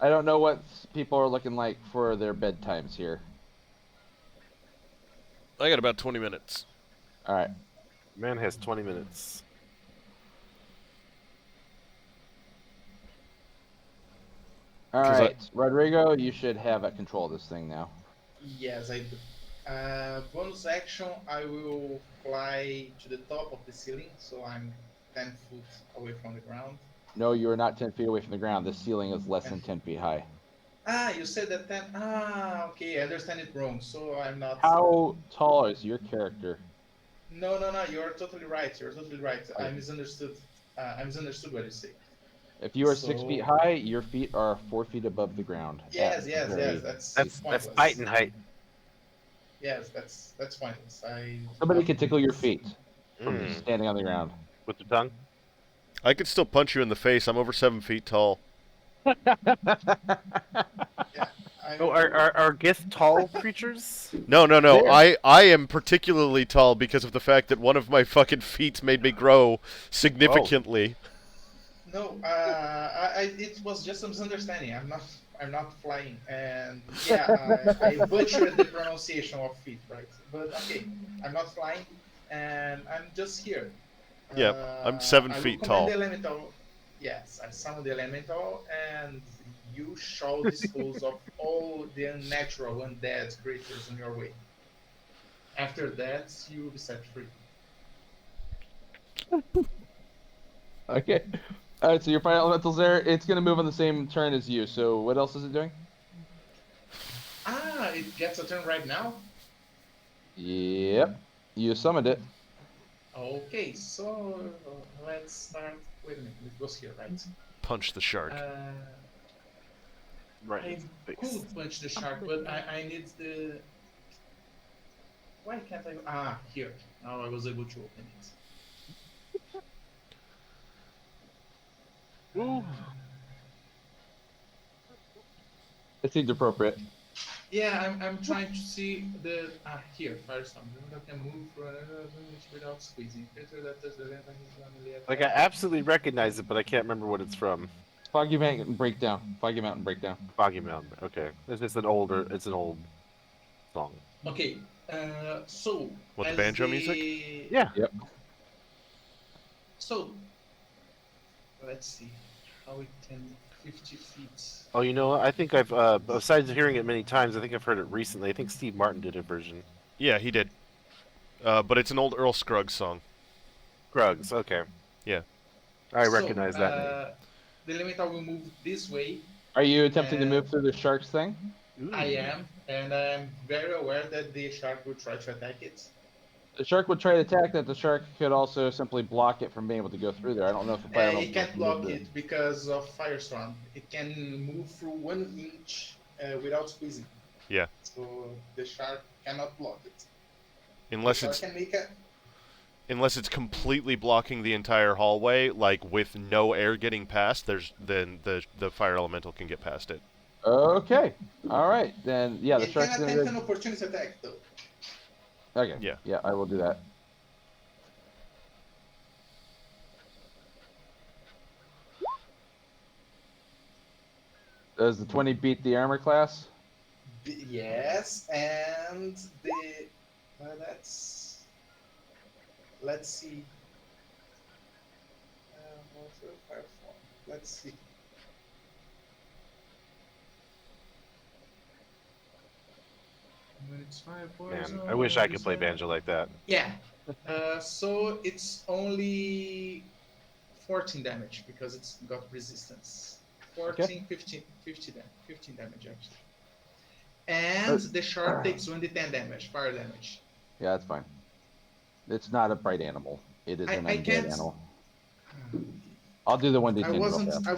I don't know what people are looking like for their bedtimes here. I got about 20 minutes. Alright. Man has 20 minutes. Alright, Rodrigo, you should have control of this thing now. Yes, I do. Bonus action, I will fly to the top of the ceiling, so I'm 10 feet away from the ground. No, you are not 10 feet away from the ground. The ceiling is less than 10 feet high. You said that 10. Okay, I understand it wrong. So I'm not. How tall is your character? No, no, no. You're totally right. You're totally right. I Okay. misunderstood. I misunderstood what you say. If you are 6 feet So high, your feet are 4 feet above the ground. yes, At the yes, yes. very. That's That's pointless. Titan height. Yes, that's pointless. I Somebody thought can tickle your feet from Mm. standing on the ground. With the tongue. I could still punch you in the face. I'm over 7 feet tall. yeah. I Oh, are Gith tall creatures? No, no, no. There. I am particularly tall because of the fact that one of my fucking feet made me grow significantly. no. It was just a misunderstanding. I'm not flying, and yeah, I butchered the pronunciation of feet, right? But okay, I'm not flying, and I'm just here. Yeah, I'm 7 I will feet command tall. the elemental. Yes, I summon the elemental, and you shall dispose of all the unnatural, undead creatures on your way. After that, you will be set free. Okay. All right. So your fire elemental's there. It's gonna move on the same turn as you. So what else is it doing? It gets a turn right now. Yep. You summoned it. Okay, so let's start. Wait a minute, it was here, right? Punch the shark. Right. I could punch the shark, but I need the. Why can't I? Here. Now I was able to open it. Ooh. It seems appropriate. Yeah, I'm trying to see the here Firestorm. That can move without squeezing. Creature that does the land on his family attack. Like I absolutely recognize it, but I can't remember what it's from. Foggy Mountain Breakdown. Foggy Mountain Breakdown. Foggy Mountain. Okay, it's just an older. It's an old song. Okay, so What, the as banjo the... music? Yeah. Yep. So let's see how it can 50 feet. Oh, you know, what? I think I've besides hearing it many times, I think I've heard it recently. I think Steve Martin did a version. Yeah, he did. But it's an old Earl Scruggs song. Grugs. Okay. Yeah. I recognize that name. The elemental will move this way. Are you attempting to move through the shark's thing? Ooh. I am, and I'm very aware that the shark will try to attack it. The shark would try to attack that. The shark could also simply block it from being able to go through there. I don't know if the fire It elemental can't can move block through. it because of Firestorm. It can move through 1 inch without squeezing. Yeah. So the shark cannot block it. Unless The it's shark can make a... unless it's completely blocking the entire hallway, like with no air getting past, then the fire elemental can get past it. Okay. All right. Then yeah, the It shark's can gonna attempt go. an opportunity attack though. Okay. Yeah. Yeah, I will do that. Does the 20 beat the armor class? Yes, and the... that's... Let's see. Let's see. When it's Man, I wish I could play banjo like that. Yeah. So it's only 14 damage because it's got resistance. 14, Okay. 15 damage actually. And the shark takes 1d10 damage, fire damage. Yeah, that's fine. It's not a bright animal. It is an I undead can't- animal. I'll do the 1d10 I real wasn't. fast. I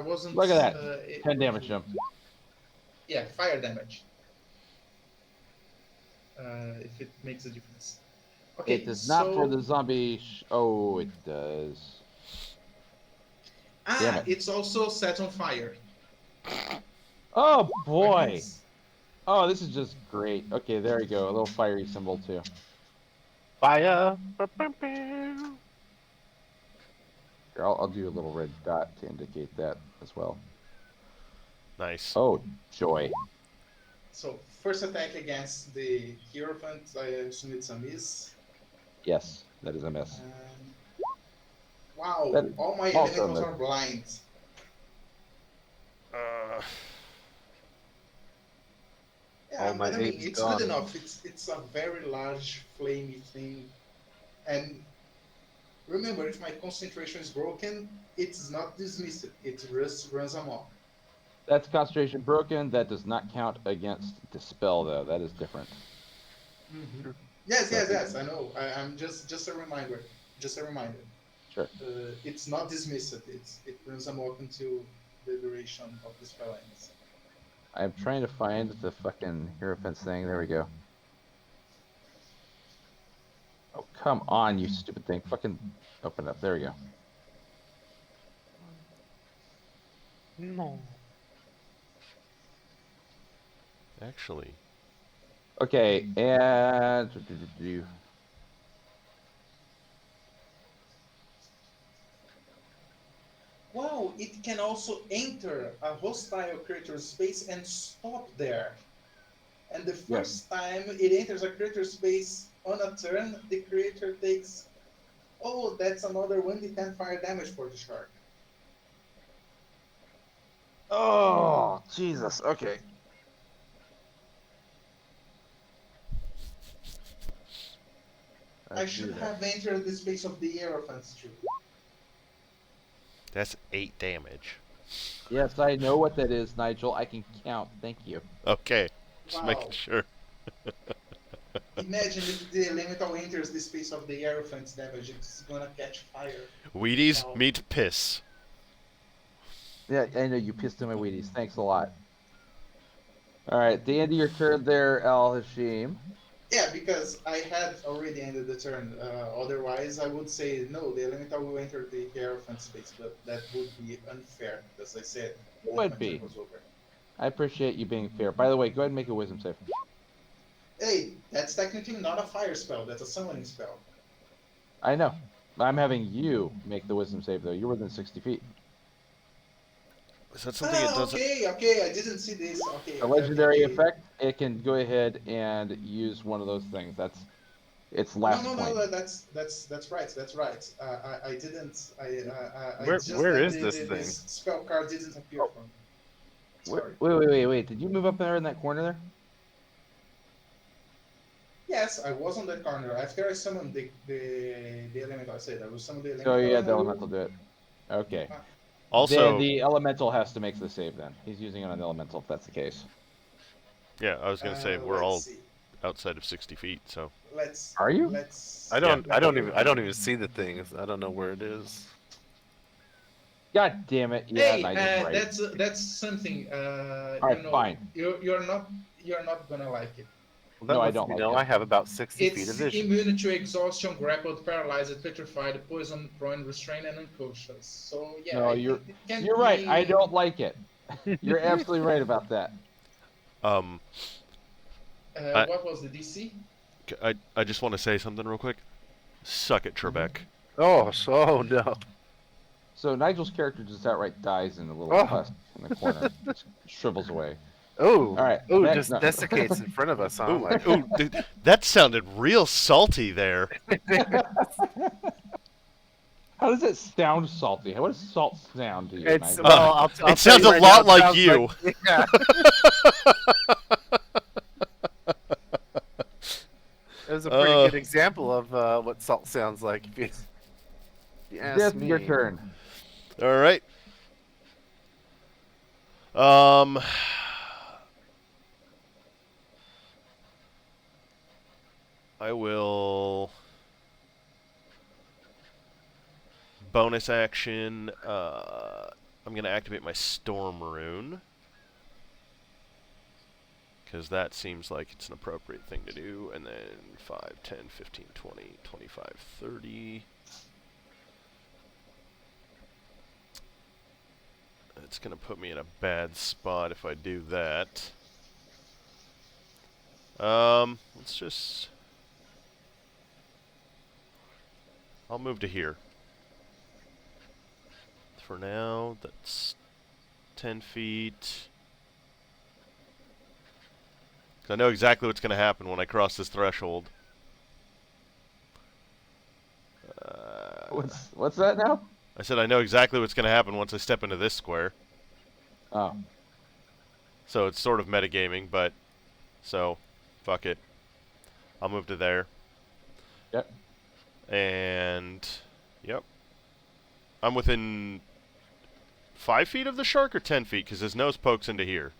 wasn't. Look at that. able 10 damage to- jump. Yeah, fire damage. If it makes a difference. Okay, It does not for so- the zombie. Oh, it does. Damn it. It's also set on fire. Oh boy. Yes. Oh, this is just great. Okay, there we go. A little fiery symbol too. Fire. Here, I'll do a little red dot to indicate that as well. Nice. Oh, joy. So first attack against the Hierophant, I assume it's a miss. Yes, that is a miss. Wow, That all my also elementals miss. are blind. Yeah, All my but I mean, apes it's gone. good enough. It's a very large flamey thing, and remember, if my concentration is broken, it's not dismissed. It just runs amok. That's concentration broken. That does not count against dispel, though. That is different. Mm-hmm. Yes. I know. I'm just a reminder. Just a reminder. Sure. It's not dismissed. It brings them up until the duration of the spell ends. I'm trying to find the fucking hero fence thing. There we go. Oh, come on, you stupid thing. Fucking open up. There we go. No. Actually, Okay, and Wow, it can also enter a hostile creature's space and stop there. And the Yes. first time it enters a creature space on a turn, the creature takes. Oh, that's another 1d10 fire damage for the shark. Oh, Jesus. Okay. I Let's do should that. have entered the space of the Hierophants too. that's 8 damage. Yes, I know what that is, Nigel. I can count. Thank you. Okay, just Wow. making sure. Imagine if the elemental enters the space of the Hierophants damage, it's gonna catch fire. Wheaties Wow. meet piss. Yeah, I know you pissed in my Wheaties. Thanks a lot. All right, the end of your turn there, Al Hashim. Yeah, because I had already ended the turn. Otherwise, I would say no, the elemental will enter the Hierophant space, but that would be unfair, as I said. It once would my be. turn was over. I appreciate you being fair. By the way, go ahead and make a wisdom save. Hey, that's technically not a fire spell. That's a summoning spell. I know. I'm having you make the wisdom save, though. You're within 60 feet. Is that something it doesn't? Okay. I didn't see this. Okay. A legendary effect, it can go ahead and use one of those things. That's its last No. point. That's right. That's right. I didn't. I Where- just where that is this thing? this spell card didn't appear Oh. for me. Sorry. Wait. Did you move up there in that corner there? Yes, I was on that corner. After I summoned the elemental, I said I will summon the elemental. So yeah, and the I will- elemental do it. Okay. Then Also, the elemental has to make the save then. He's using it on the elemental if that's the case. yeah, I was gonna say we're all let's see. outside of 60 feet, so Let's. Are you? Let's. I don't even see the thing. I don't know where it is. God damn it. Yeah, Hey, Nigel's right. that's something. All right, fine. You're not gonna like it. Well, that No, I lets don't me like know it. I have about 60 feet It's of vision. immune to exhaustion, grappled, paralyzed, petrified, poisoned, prone, restrained, and unconscious. So yeah, No, it can You're right. be- I don't like it. You're absolutely right about that. um, I- What was the DC? I just want to say something real quick. Suck it, Trebek. Oh, so no. So Nigel's character just outright dies in a little Oh. husk in the corner. Just shrivels away. Oh, All right, oh, next- just no. desiccates in front of us. Huh? Ooh, Like, ooh, dude, that sounded real salty there. How does it sound salty? How does salt sound to you, it's Nigel? well, I'll it tell sounds you a right lot now, it like sounds you. yeah. It was a pretty good example of what salt sounds like. If you ask This me. your turn. All right. I will bonus action. I'm going to activate my Storm Rune. Because that seems like it's an appropriate thing to do. And then 5, 10, 15, 20, 25, 30. It's going to put me in a bad spot if I do that. Let's just... I'll move to here. For now, that's 10 feet. 'Cause I know exactly what's going to happen when I cross this threshold. What's that now? I said I know exactly what's going to happen once I step into this square. Oh, So it's sort of metagaming, but... So, fuck it. I'll move to there. yep. And... Yep. I'm within 5 feet of the shark or 10 feet? Because his nose pokes into here.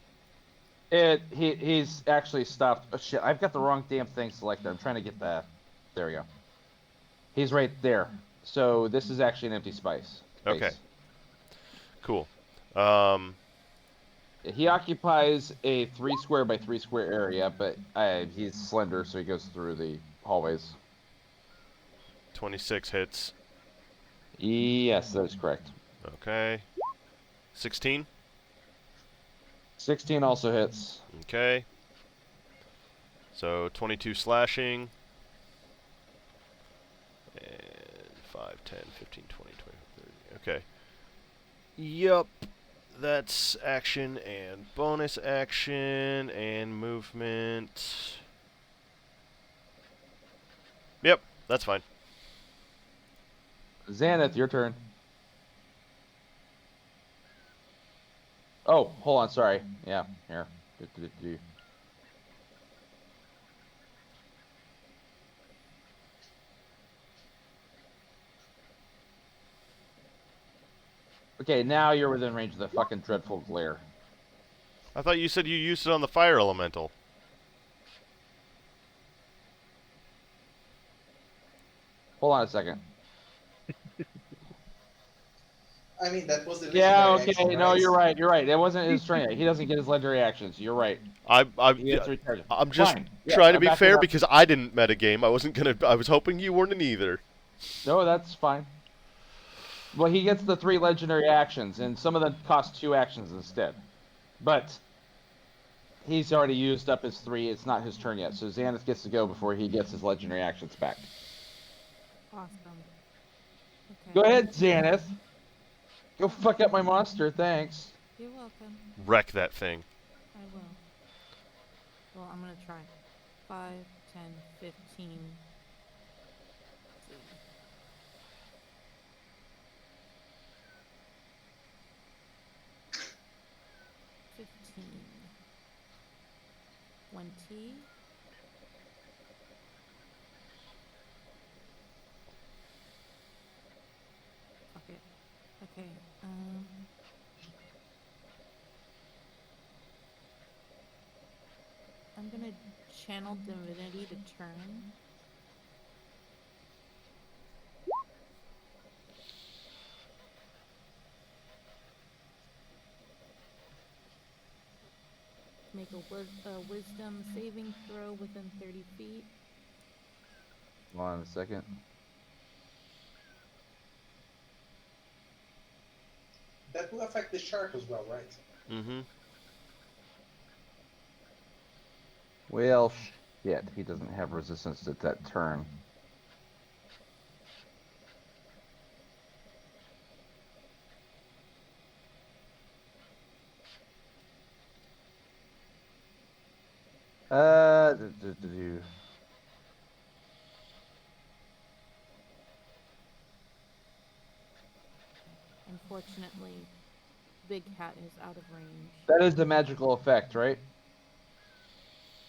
He's actually stopped. Oh, shit, I've got the wrong damn thing selected. I'm trying to get the. There we go. He's right there. So this is actually an empty space. Okay. Cool. He occupies a 3 square by 3 square area, but he's slender, so he goes through the hallways. 26 hits. Yes, that is correct. Okay. 16. 16 also hits. Okay. So 22 slashing. And 5, 10, 15, 20, 30. Okay. Yup. That's action and bonus action and movement. Yep, that's fine. Xanath, your turn. Oh, hold on, sorry. Yeah, here. Okay, now you're within range of the fucking dreadful glare. I thought you said you used it on the fire elemental. Hold on a second. I mean, that was the Yeah, legendary okay, action, no, right? you're right, you're right. It wasn't his turn yet. He doesn't get his legendary actions. You're right. I'm He gets 3 charges. I'm just Fine. Yeah, trying to I'm be backing fair up. because I didn't metagame. I was hoping you weren't in either. No, that's fine. Well, he gets the 3 legendary actions, and some of them cost 2 actions instead. But he's already used up his 3. It's not his turn yet, so Xanath gets to go before he gets his legendary actions back. Awesome. Okay. Go ahead, Xanath. Go fuck up my monster, thanks. You're welcome. Wreck that thing. I will. Well, I'm gonna try. 5, 10, 15. Let's see. 15. 20. Fuck it. Okay. I'm gonna channel divinity to turn. Make a wisdom saving throw within 30 feet. Hold on a second. That will affect the shark as well, right? Mm-hmm. Well, shit. He doesn't have resistance at that turn. Unfortunately, Big Cat is out of range. That is the magical effect, right?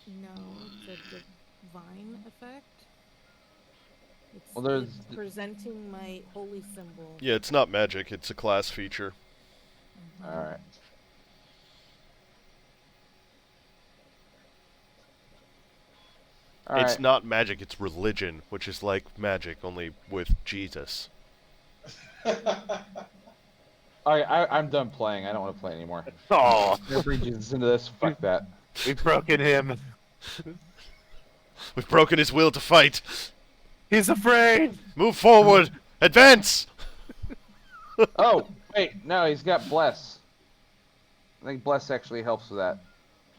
No, it's a divine effect. It's, Well, there's- it's presenting my holy symbol. Yeah, it's not magic. It's a class feature. Mhm. Alright. It's not magic. It's religion, which is like magic, only with Jesus. I'm done playing. I don't want to play anymore. Oh, I'm gonna bring Jesus into this. Fuck that. we've broken him. We've broken his will to fight. He's afraid. Move forward. Advance. Oh, wait, no, he's got bless. I think bless actually helps with that.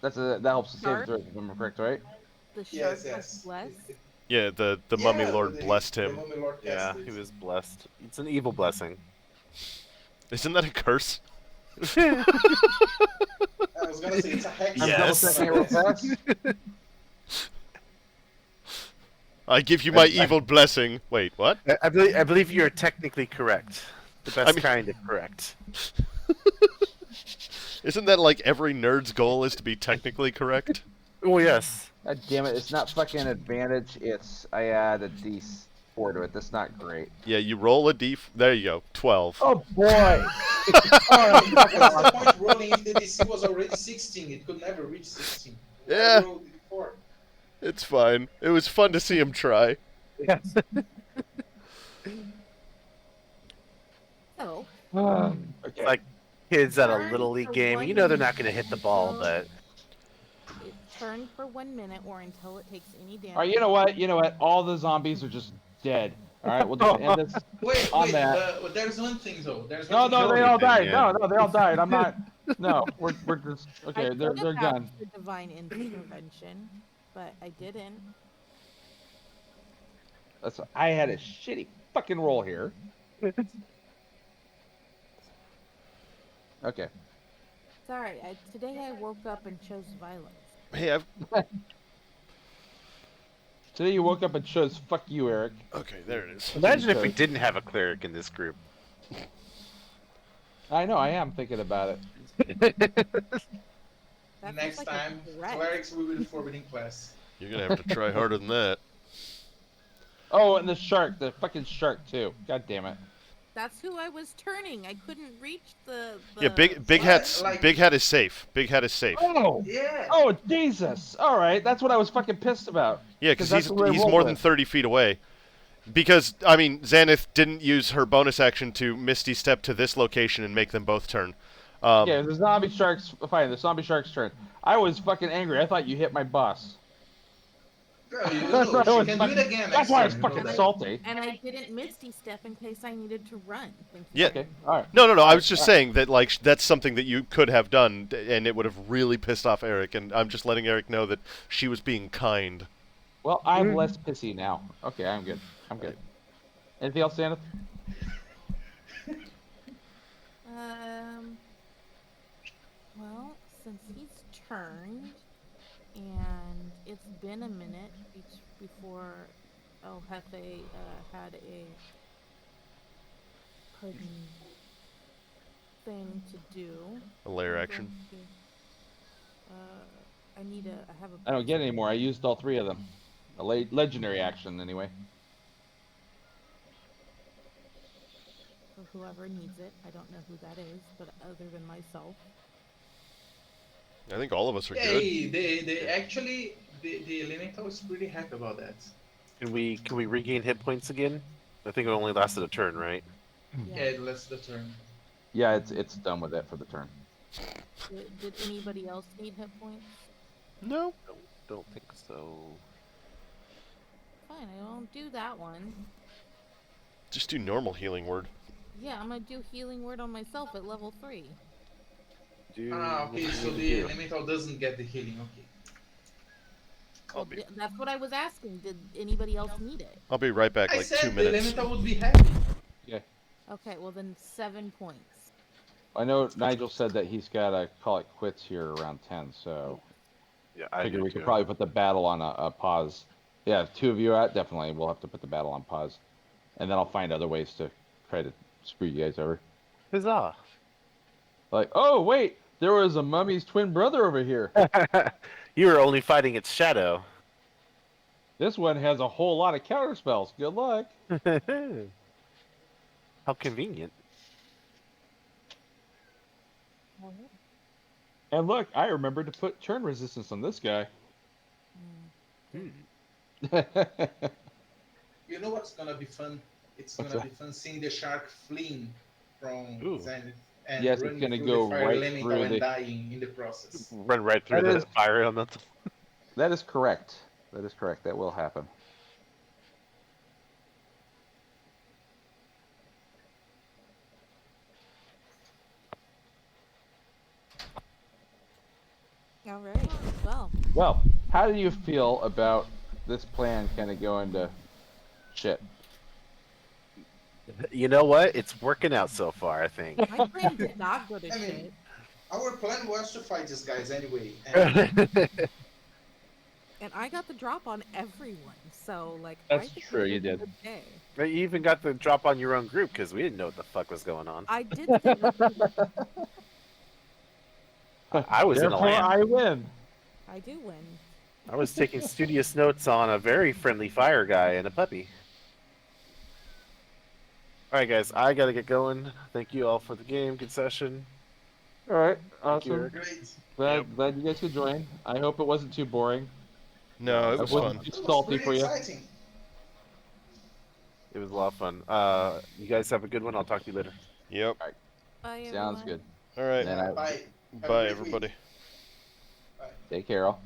That helps to save Shark? throw, if I'm correct, right? The shark Yes, has yes. bless. Yeah, the mummy lord blessed The him. mummy lord Yeah, cast he it. was blessed. It's an evil blessing. Isn't that a curse? I was gonna say it's a hex. I'm Yes. double checking it real fast. I give you my evil blessing. Wait, what? I believe you're technically correct. The best kind of correct. Isn't that like every nerd's goal is to be technically correct? Oh yes. God damn it, it's not fucking advantage, it's I add a D. 4 to it. That's not great. Yeah, you roll a d. There you go. 12. Oh boy! What's the point rolling if the DC was already 16? It could never reach 16. Why Yeah. roll it 4? It's fine. It was fun to see him try. So, Okay. Like kids at a Turn little league for game, 1 you know they're not minute. going to hit the ball, So, but turn for 1 minute or until it takes any damage. All right, you know what? You know what? All the zombies are just dead. All right, we'll just end this. Wait, On wait, that. but there's one thing though. There's No, one no, thing. they all anything, died. yeah. No, they all died. I'm not. No, we're just okay. I They're could have done. asked for divine intervention, but I didn't. I had a shitty fucking roll here. Okay. Sorry, today I woke up and chose violence. Hey, I've. Today you woke up and chose "fuck you, Eric." Okay, there it is. imagine if we Because- didn't have a cleric in this group. I know. I am thinking about it. That Next feels like a time, threat. clerics will be the forbidden class. You're gonna have to try harder than that. Oh, and the shark, the fucking shark too. God damn it. That's who I was turning. I couldn't reach the. Yeah, big What? hat's Like- big hat is safe. Big hat is safe. Oh, Yeah. oh Jesus! All right, that's what I was fucking pissed about. Yeah, 'Cause because that's what I he's rolled more than with. 30 feet away. Because I mean, Xaneth didn't use her bonus action to Misty Step to this location and make them both turn. Yeah, the zombie shark's fine. The zombie shark's turn. I was fucking angry. I thought you hit my boss. Girl, you That's why I know, was she can do fucking- it again. That's next why I was time, you know fucking that. salty. And I didn't misty step in case I needed to run. Thank you Yeah. very Okay, all right. No. I was just saying that like that's something that you could have done, and it would have really pissed off Eric. And I'm just letting Eric know that she was being kind. Well, I'm less pissy now. Okay, I'm good. I'm good. Anything else, Santa? Well, since he's turned, and it's been a minute before El Jefe had a pardon thing to do. A layer I'm action. going to, I have a. I don't get any more. I used all 3 of them. A legendary action, anyway. For whoever needs it, I don't know who that is, but other than myself. I think all of us are good. Hey, they actually, the elemental is pretty happy about that. Can we regain hit points again? I think it only lasted a turn, right? Yeah, it lets the turn. Yeah, it's done with it for the turn. Did anybody else need hit points? No. Don't think so. Fine, I won't do that one. Just do normal healing word. Yeah, I'm gonna do healing word on myself at level 3. Okay, so the elemental doesn't get the healing. Okay. I'll be That's what I was asking. Did anybody else need it? I'll be right back. I Like said 2 the minutes. elemental would be happy. Okay, well then 7 points. I know Nigel said that he's got to call it quits here around 10, so Yeah, I I figure do we could too. probably put the battle on a pause. Yeah, if 2 of you are out, definitely we'll have to put the battle on pause. And then I'll find other ways to try to screw you guys over. Huzzah! Like, oh, wait, there was a mummy's twin brother over here. You were only fighting its shadow. This one has a whole lot of counter spells. Good luck. How convenient. And look, I remembered to put turn resistance on this guy. Mm. You know what's gonna be fun? It's What's gonna be fun seeing the shark fleeing from Ooh. Zenith and Yes, it's running gonna through go the fire right elemental through and the- dying in the process. Run right through That the is- fire elemental. That is correct. That is correct. That will happen. All right. Well, Well, how do you feel about this plan kind of going to shit? You know what? It's working out so far, I think. my plan did not go to I mean- shit. Our plan was to fight these guys anyway. And And I got the drop on everyone. So, like, That's I think true, it you was a did. good day. You even got the drop on your own group because we didn't know what the fuck was going on. I did think I was in a Therefore, land. I win. I do win. I was taking studious notes on a very friendly fire guy and a puppy. All right, guys, I gotta get going. Thank you all for the game. Good session. All right, Thank you, awesome. Eric. Great. Glad you guys could join. I hope it wasn't too boring. No, it I was wasn't fun. too It was salty pretty for you. exciting. It was a lot of fun. You guys have a good one. I'll talk to you later. Yep. Bye, Sounds everyone. good. All right. Then Yeah, bye. Have a Bye, great everybody. week. Bye. take care, all.